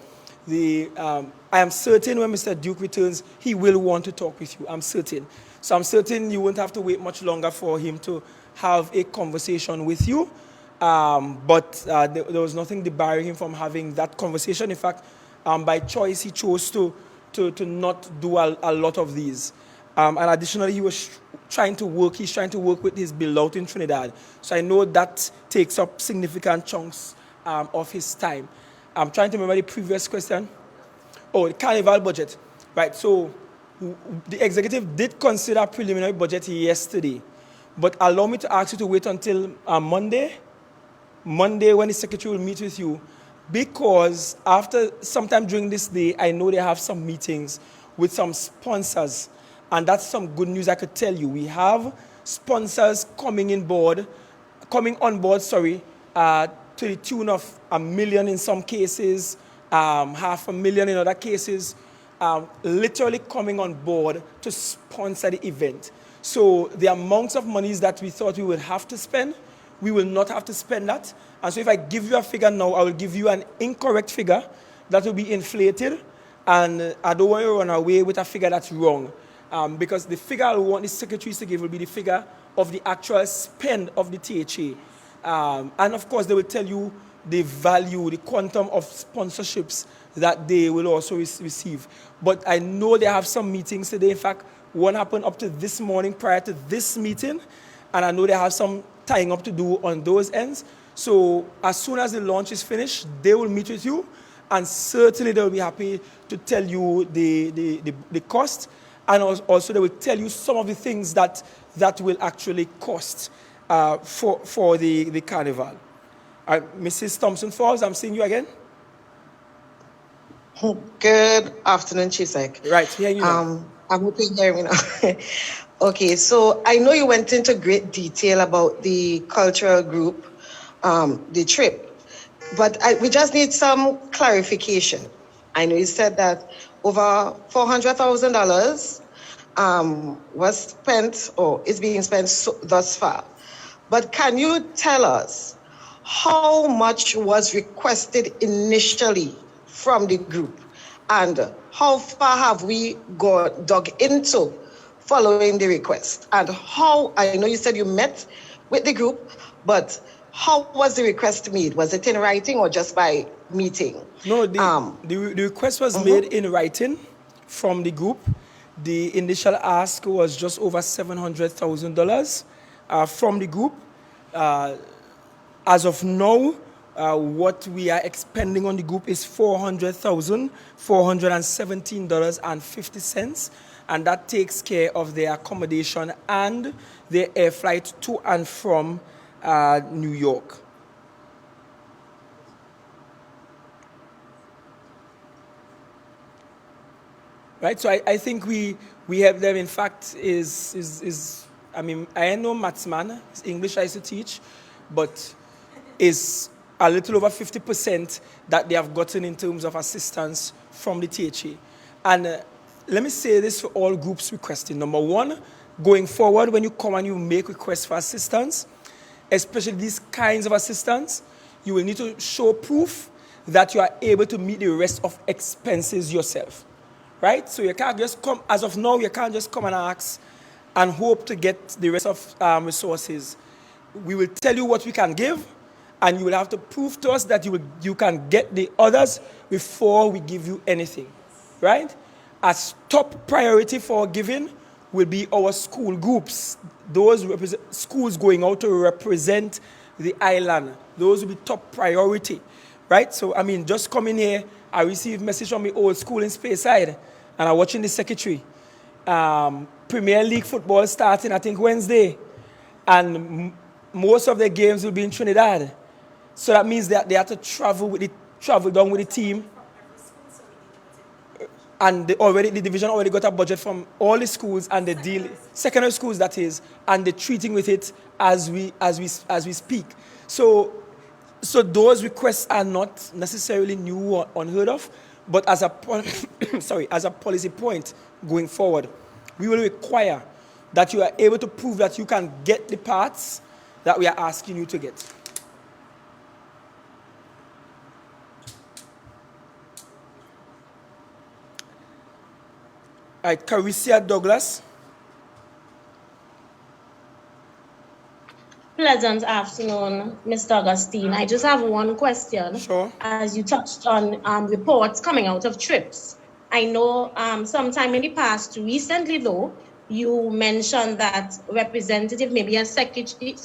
I am certain when Mr. Duke returns, he will want to talk with you. I'm certain. So I'm certain you won't have to wait much longer for him to have a conversation with you. But there was nothing debarring him from having that conversation. In fact, by choice, he chose to not do a lot of these. And additionally, he's trying to work with his beloved in Trinidad. So I know that takes up significant chunks of his time. I'm trying to remember the previous question. Oh, the carnival budget. Right, so the executive did consider preliminary budget yesterday. But allow me to ask you to wait until Monday when the secretary will meet with you, because after sometime during this day, I know they have some meetings with some sponsors, and that's some good news I could tell you. We have sponsors coming on board, to the tune of $1 million in some cases, $500,000 in other cases, literally coming on board to sponsor the event. So the amounts of monies that we thought we would have to spend, we will not have to spend that. And so if I give you a figure now, I will give you an incorrect figure that will be inflated. And I don't want you to run away with a figure that's wrong. Because the figure I want the secretaries to give will be the figure of the actual spend of the THA. And of course, they will tell you the value, the quantum of sponsorships that they will also receive. But I know they have some meetings today. In fact, one happened up to this morning prior to this meeting. And I know they have some tying up to do on those ends. So as soon as the launch is finished, they will meet with you. And certainly they will be happy to tell you the cost. And also they will tell you some of the things that will actually cost for the carnival. Mrs. Thompson Falls, I'm seeing you again. Good afternoon, Chisek. Right, here you know. I'm hoping you hear me now. Okay, so I know you went into great detail about the cultural group, the trip, but we just need some clarification. I know you said that over $400,000 was spent or is being spent thus far. But can you tell us how much was requested initially from the group, and how far have we dug into following the request? And how, I know you said you met with the group, but how was the request made? Was it in writing or just by meeting? No, the request was made in writing from the group. The initial ask was just over $700,000 from the group. As of now, what we are expending on the group is $417.50, and that takes care of their accommodation and their air flight to and from New York. Right, so I think we help them. In fact, I am no maths man. It's English I used to teach, but is a little over 50% that they have gotten in terms of assistance from the THA. And let me say this for all groups requesting. Number one, going forward, when you come and you make requests for assistance, especially these kinds of assistance, you will need to show proof that you are able to meet the rest of expenses yourself, right? So you can't just come, as of now, you can't just come and ask and hope to get the rest of resources. We will tell you what we can give, and you will have to prove to us that you can get the others before we give you anything, right? As top priority for giving will be our school groups. Those schools going out to represent the island. Those will be top priority, right? So, I mean, just coming here, I received a message from my old school in Speyside, and I'm watching the secretary. Premier League football starting, I think, Wednesday, and most of the games will be in Trinidad. So that means that they have to travel down with the team. And the division already got a budget from all the schools and the deal, secondary schools that is, and they're treating with it as we speak. So those requests are not necessarily new or unheard of, but as a policy point going forward, we will require that you are able to prove that you can get the parts that we are asking you to get. All right, Carissa Douglas. Pleasant afternoon, Mr. Augustine. I just have one question. Sure. As you touched on reports coming out of trips. I know sometime in the past, recently though, you mentioned that representative, maybe the secretary,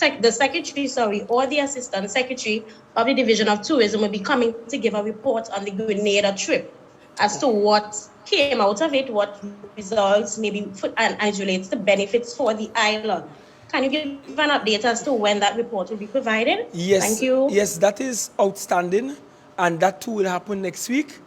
or the assistant secretary of the Division of Tourism will be coming to give a report on the Grenada trip as to what came out of it, what results maybe, and as relates to benefits for the island. Can you give an update as to when that report will be provided? Yes. Thank you. Yes, that is outstanding, and that too will happen next week.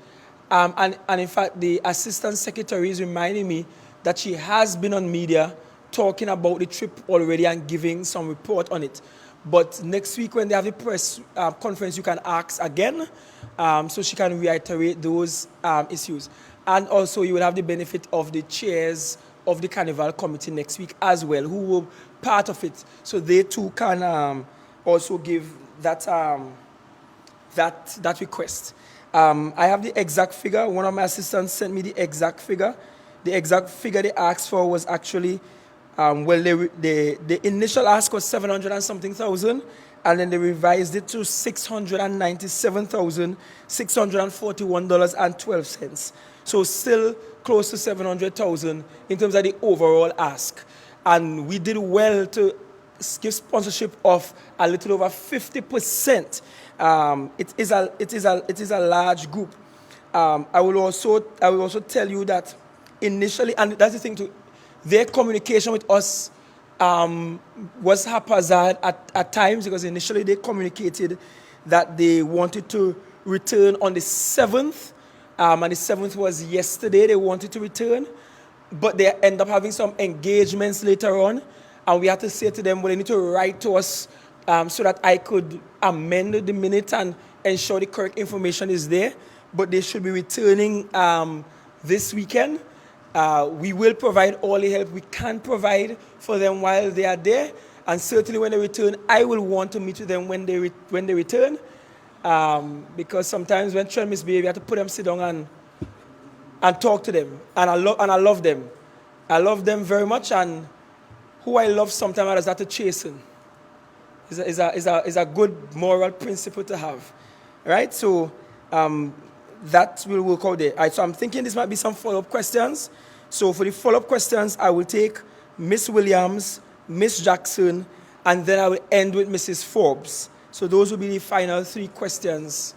And in fact, the assistant secretary is reminding me that she has been on media talking about the trip already and giving some report on it. But next week when they have the press conference, you can ask again, so she can reiterate those issues. And also you will have the benefit of the chairs of the Carnival Committee next week as well, who will part of it. So they too can also give that, that request. I have the exact figure. One of my assistants sent me the exact figure. The exact figure they asked for was actually, the initial ask was 700 and something thousand, and then they revised it to $697,641.12. So still close to 700,000 in terms of the overall ask. And we did well to give sponsorship of a little over 50%. It is a large group. I will also tell you that initially, and that's the thing too, their communication with us was haphazard at times, because initially they communicated that they wanted to return on the 7th, and the 7th was yesterday. They wanted to return, but they end up having some engagements later on, and we had to say to them, well, they need to write to us so that I could amend the minute and ensure the correct information is there. But they should be returning this weekend. We will provide all the help we can provide for them while they are there, and certainly when they return, I will want to meet with them when they return, because sometimes when children misbehave, you have to put them sit down and talk to them, and I love them. I love them very much, and who I love sometimes is have to chasten. Is a good moral principle to have, right? So that will work out there. All right, so I'm thinking this might be some follow-up questions. So for the follow-up questions, I will take Miss Williams, Miss Jackson, and then I will end with Mrs. Forbes. So those will be the final 3 questions.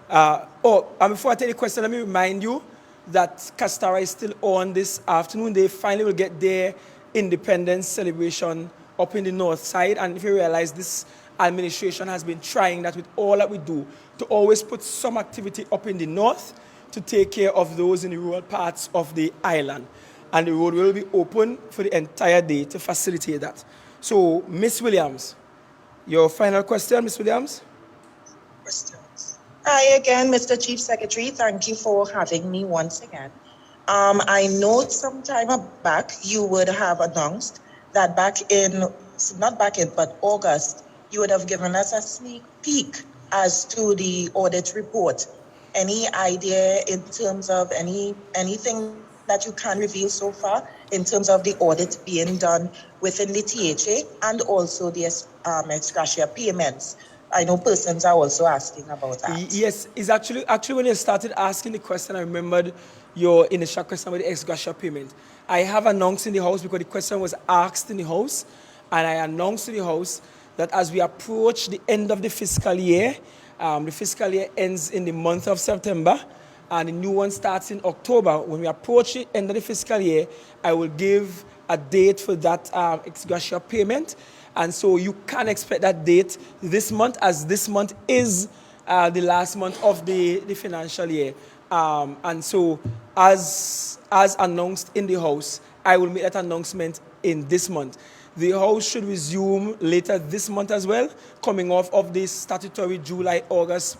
And before I take the question, let me remind you that Castara is still on this afternoon. They finally will get their independence celebration up in the north side. And if you realize, this administration has been trying that with all that we do, to always put some activity up in the north to take care of those in the rural parts of the island. And the road will be open for the entire day to facilitate that. So, Miss Williams, your final question, Miss Williams? questions. Hi again, Mr. Chief Secretary. Thank you for having me once again. I know some time back you would have announced that but August, you would have given us a sneak peek as to the audit report. Any idea in terms of anything that you can reveal so far in terms of the audit being done within the THA and also the ex gratia payments? I know persons are also asking about that. Yes, it's actually when you started asking the question, I remembered your initial question about the ex gratia payment. I have announced in the House because the question was asked in the House, and I announced in the House that as we approach the end of the fiscal year, the fiscal year ends in the month of September, and the new one starts in October. When we approach the end of the fiscal year, I will give a date for that ex gratia payment. And so you can expect that date this month, as this month is the last month of the financial year. And so as announced in the House, I will make that announcement in this month. The House should resume later this month as well, coming off of the statutory July-August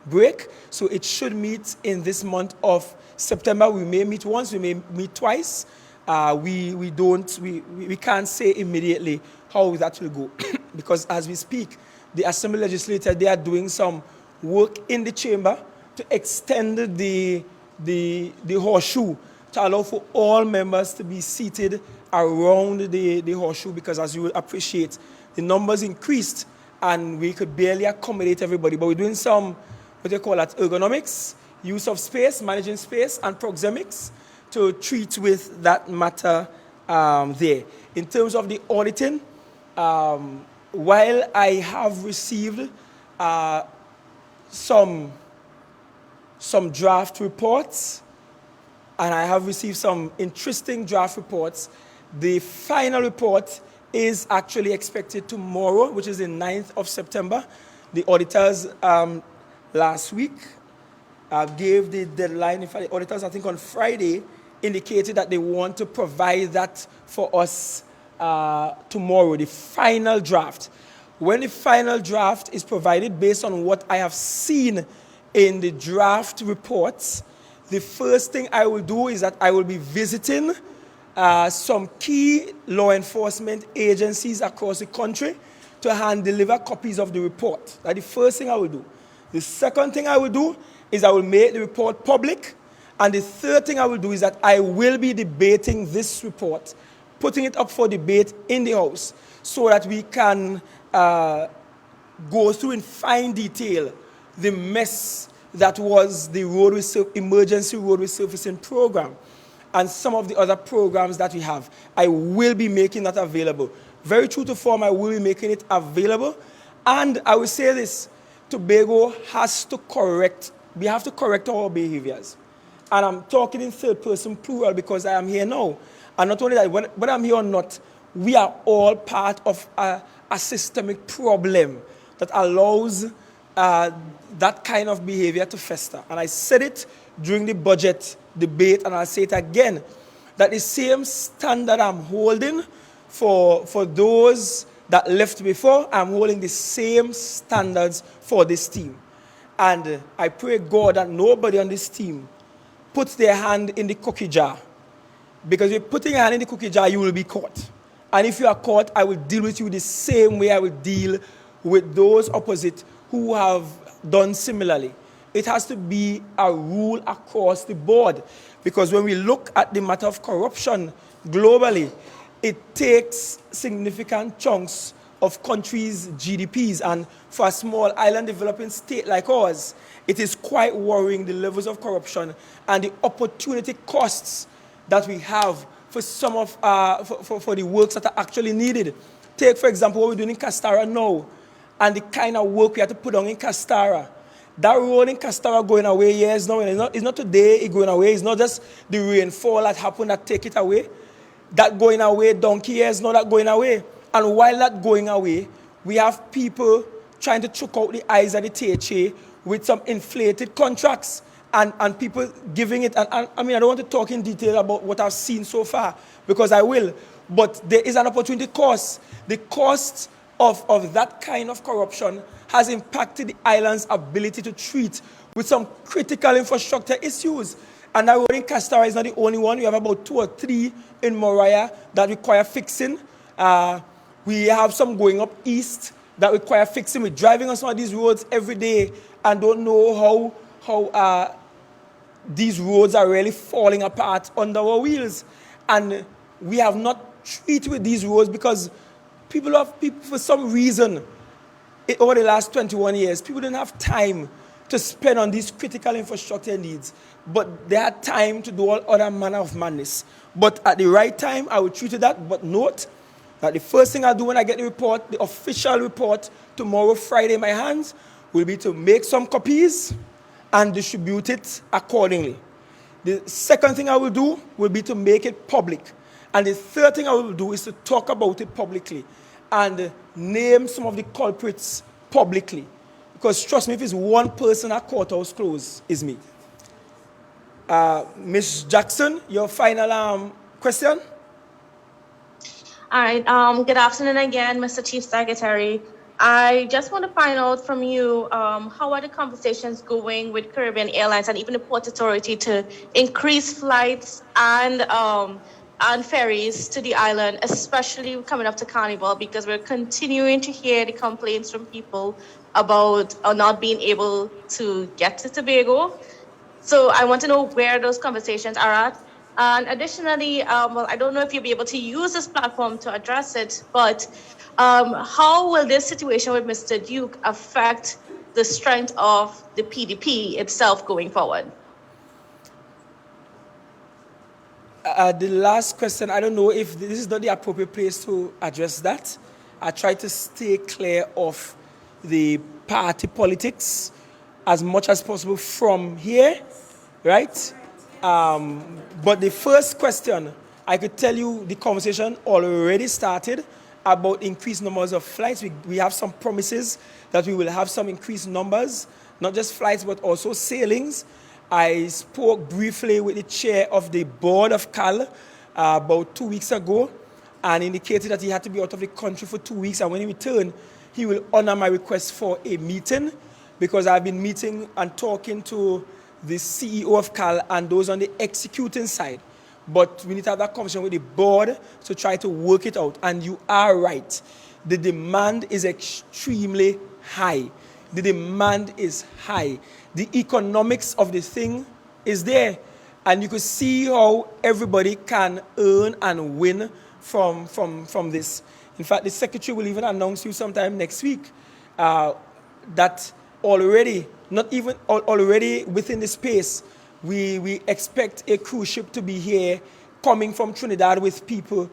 break. So it should meet in this month of September. We may meet once, we may meet twice. We can't say immediately how that will go because as we speak, the Assembly legislature, they are doing some work in the chamber to extend the horseshoe to allow for all members to be seated around the horseshoe, because as you will appreciate, the numbers increased and we could barely accommodate everybody. But we're doing some, what they call that, ergonomics, use of space, managing space, and proxemics to treat with that matter there. In terms of the auditing, while I have received some draft reports, and I have received some interesting draft reports, the final report is actually expected tomorrow, which is the 9th of September. The auditors last week gave the deadline. In fact, the auditors, I think on Friday, indicated that they want to provide that for us tomorrow, the final draft. When the final draft is provided, based on what I have seen in the draft reports, the first thing I will do is that I will be visiting some key law enforcement agencies across the country to hand deliver copies of the report. That's the first thing I will do. The second thing I will do is I will make the report public. And the third thing I will do is that I will be debating this report, putting it up for debate in the House so that we can go through in fine detail the mess that was the emergency road resurfacing program and some of the other programs that we have. I will be making that available. Very true to form, I will be making it available. And I will say this, Tobago has to we have to correct our behaviors. And I'm talking in third person plural because I am here now. And not only that, whether I'm here or not, we are all part of a systemic problem that allows that kind of behavior to fester. And I said it during the budget debate, and I'll say it again, that the same standard I'm holding for those that left before, I'm holding the same standards for this team. And I pray God that nobody on this team puts their hand in the cookie jar. Because if you're putting your hand in the cookie jar, you will be caught. And if you are caught, I will deal with you the same way I will deal with those opposite who have done similarly. It has to be a rule across the board. Because when we look at the matter of corruption globally, it takes significant chunks of countries' GDPs. And for a small island developing state like ours, it is quite worrying, the levels of corruption and the opportunity costs that we have for some of for the works that are actually needed. Take, for example, what we're doing in Castara now, and the kind of work we have to put on in Castara. That road in Castara going away years now, and it's not today it going away. It's not just the rainfall that happened that take it away. That going away, donkey years now that going away. And while that going away, we have people trying to choke out the eyes of the THA with some inflated contracts and people giving it. And I mean, I don't want to talk in detail about what I've seen so far, because I will. But there is an opportunity cost. The cost of that kind of corruption has impacted the island's ability to treat with some critical infrastructure issues. And that road in Castaway is not the only one. We have about 2 or 3 in Moriah that require fixing. We have some going up east that require fixing. We're driving on some of these roads every day and don't know how these roads are really falling apart under our wheels. And we have not treated with these roads because people, for some reason, over the last 21 years, people didn't have time to spend on these critical infrastructure needs, but they had time to do all other manner of madness. But at the right time, I will treat that. But note that the first thing I do when I get the report, the official report, tomorrow, Friday, in my hands, will be to make some copies and distribute it accordingly. The second thing I will do will be to make it public. And the third thing I will do is to talk about it publicly and name some of the culprits publicly. Because trust me, if it's one person at courthouse close, it's me. Ms. Jackson, your final question? All right. Good afternoon again, Mr. Chief Secretary. I just want to find out from you, how are the conversations going with Caribbean Airlines and even the Port Authority to increase flights and ferries to the island, especially coming up to Carnival, because we're continuing to hear the complaints from people about not being able to get to Tobago. So I want to know where those conversations are at. And additionally, well, I don't know if you'll be able to use this platform to address it, but how will this situation with Mr. Duke affect the strength of the PDP itself going forward? The last question, I don't know if this is not the appropriate place to address that. I try to stay clear of the party politics as much as possible from here, right? But the first question, I could tell you the conversation already started about increased numbers of flights. We have some promises that we will have some increased numbers, not just flights, but also sailings. I spoke briefly with the chair of the board of CAL about 2 weeks ago and indicated that he had to be out of the country for 2 weeks. And when he returned, he will honor my request for a meeting, because I've been meeting and talking to the CEO of CAL and those on the executing side. But we need to have that conversation with the board to try to work it out. And you are right. The demand is extremely high. The demand is high. The economics of the thing is there. And you could see how everybody can earn and win from this. In fact, the secretary will even announce you sometime next week that already within the space, we expect a cruise ship to be here coming from Trinidad with people,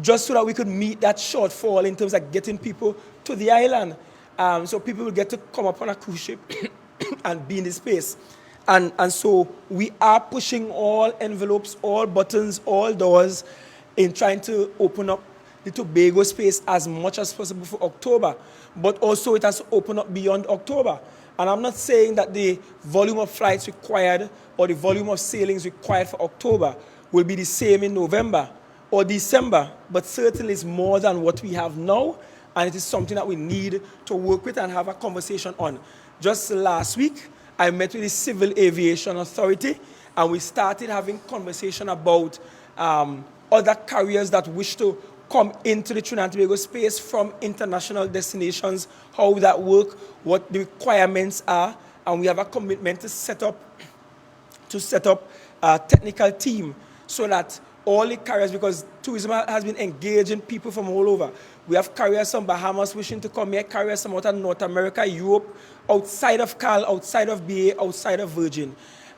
just so that we could meet that shortfall in terms of getting people to the island. So people will get to come up on a cruise ship and be in the space. And so we are pushing all envelopes, all buttons, all doors in trying to open up the Tobago space as much as possible for October. But also it has to open up beyond October. And I'm not saying that the volume of flights required or the volume of sailings required for October will be the same in November or December, but certainly it's more than what we have now, and it is something that we need to work with and have a conversation on. Just last week, I met with the Civil Aviation Authority, and we started having conversation about other carriers that wish to come into the Trinidad and Tobago space from international destinations, how that work, what the requirements are, and we have a commitment to set up a technical team so that all the carriers, because tourism has been engaging people from all over. We have carriers from Bahamas wishing to come here, carriers from out of North America, Europe, outside of CAL, outside of BA, outside of Virgin.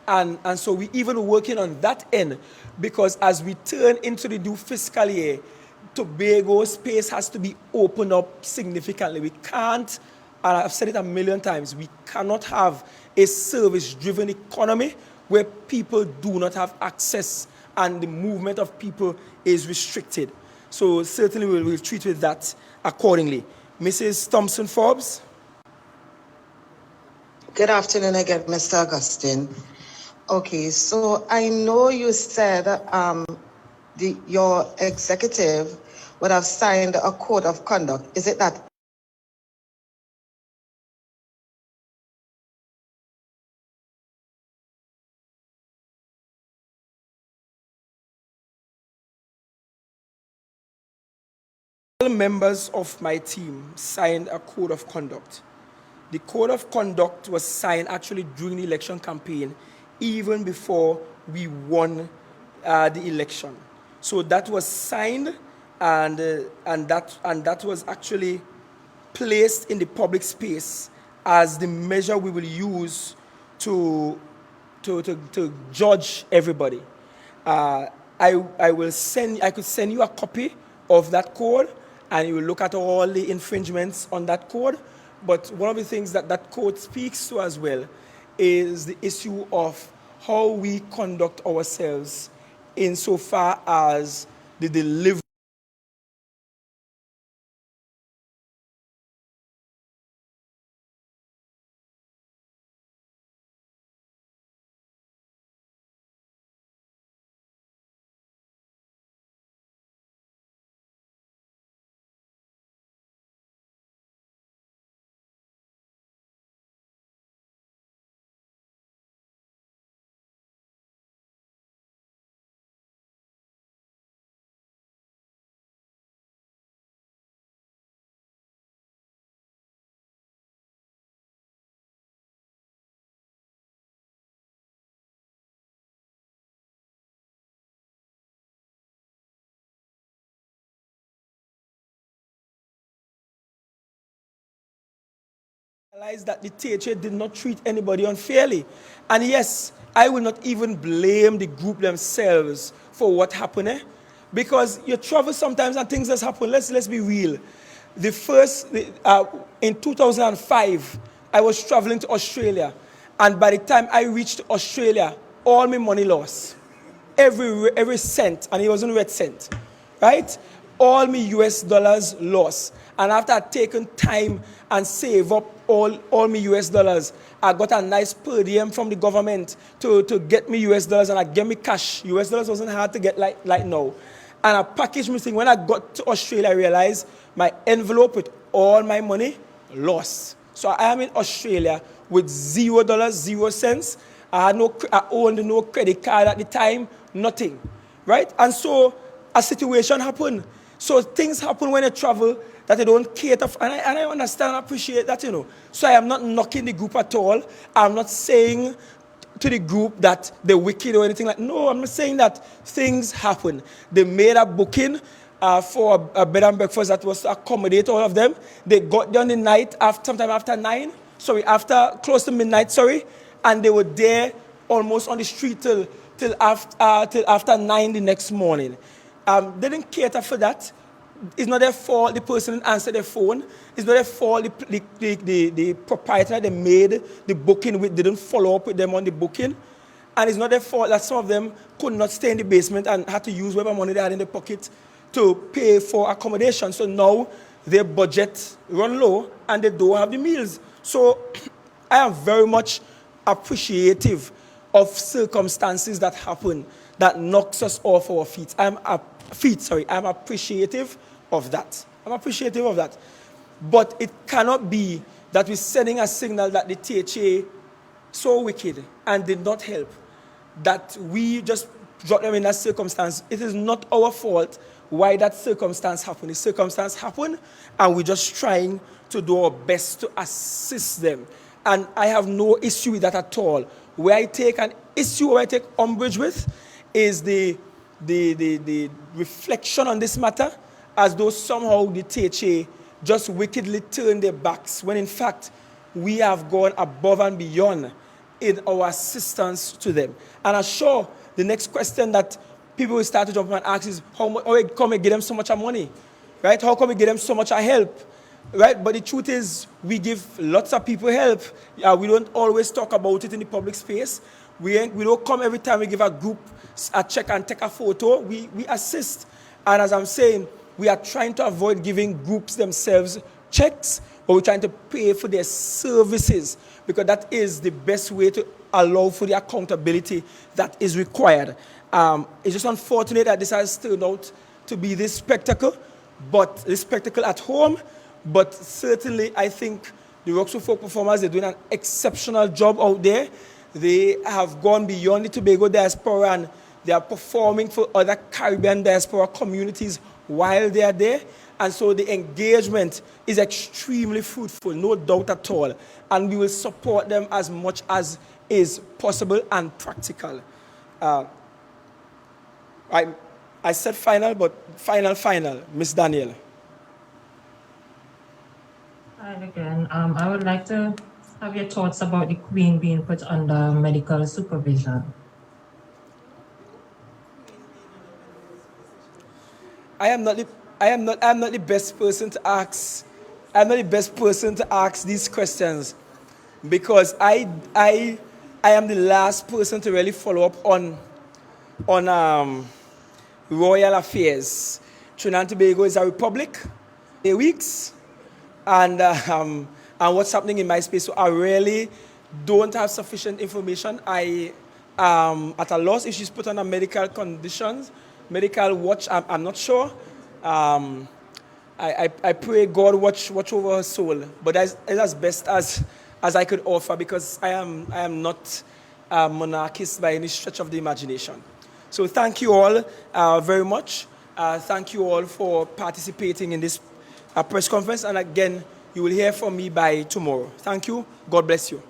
And so we even working on that end, because as we turn into the new fiscal year, Tobago space has to be opened up significantly. We can't, and I've said it a million times, we cannot have a service-driven economy where people do not have access and the movement of people is restricted. So certainly we'll treat with that accordingly. Mrs. Thompson-Forbes. Good afternoon again, Mr. Augustine. Okay, so I know you said your executive would have signed a code of conduct. Is it that? All members of my team signed a code of conduct. The code of conduct was signed actually during the election campaign, even before we won the election. So that was signed, and that was actually placed in the public space as the measure we will use to judge everybody. I could send you a copy of that code, and you will look at all the infringements on that code. But one of the things that that code speaks to as well is the issue of how we conduct ourselves insofar as the delivery. Realize that the THA did not treat anybody unfairly. And yes, I will not even blame the group themselves for what happened. Because you travel sometimes and things just happen. Let's be real. In 2005, I was traveling to Australia. And by the time I reached Australia, all my money lost. Every cent, and it wasn't red cent, right? All my US dollars lost. And after I'd taken time and save up all my US dollars, I got a nice per diem from the government to get me US dollars, and I get me cash. US dollars wasn't hard to get like now. And I packaged me thing. When I got to Australia, I realized my envelope with all my money lost. So I am in Australia with $0, 0 cents. I owned no credit card at the time, nothing, right? And so a situation happened. So things happen when you travel that they don't cater for, and I understand and appreciate that, So I am not knocking the group at all. I'm not saying to the group that they're wicked or anything like that. No, I'm not saying that. Things happen. They made a booking for a bed and breakfast that was to accommodate all of them. They got there on the night, sometime after close to midnight, and they were there almost on the street till after 9 the next morning. They didn't cater for that. It's not their fault the person didn't answer their phone. It's not their fault the proprietor they made the booking with didn't follow up with them on the booking. And it's not their fault that some of them could not stay in the basement and had to use whatever money they had in their pocket to pay for accommodation. So now their budget run low and they don't have the meals. So I am very much appreciative of circumstances that happen that knocks us off our feet. I'm appreciative of that. But it cannot be that we're sending a signal that the THA so wicked and did not help, that we just drop them in that circumstance. It is not our fault why that circumstance happened. The circumstance happened, and we're just trying to do our best to assist them. And I have no issue with that at all. Where I take an issue, where I take umbrage with, is the reflection on this matter, as though somehow the THA just wickedly turned their backs, when in fact we have gone above and beyond in our assistance to them. And I'm sure the next question that people will start to jump and ask is, how come we give them so much money, right? How come we give them so much help, right? But the truth is, we give lots of people help. We don't always talk about it in the public space. We don't come every time we give a group a check and take a photo. We assist. And as I'm saying, we are trying to avoid giving groups themselves checks, but we're trying to pay for their services, because that is the best way to allow for the accountability that is required. It's just unfortunate that this has turned out to be this spectacle, but the spectacle at home. But certainly, I think the Roxbury folk performers, they're doing an exceptional job out there. They have gone beyond the Tobago diaspora and they are performing for other Caribbean diaspora communities while they are there. And so the engagement is extremely fruitful, no doubt at all. And we will support them as much as is possible and practical. I said final, but final, Miss Danielle. Hi again. I would like to have your thoughts about the Queen being put under medical supervision. I'm not the best person to ask. I'm not the best person to ask these questions because I am the last person to really follow up on royal affairs. Trinidad and Tobago is a republic. Weeks. And what's happening in my space. So I really don't have sufficient information. I am at a loss if she's put on a medical medical watch. I'm not sure. I pray God watch over her soul. But that's as best as I could offer because I am not a monarchist by any stretch of the imagination. So thank you all very much. Thank you all for participating in this press conference. And again, you will hear from me by tomorrow. Thank you. God bless you.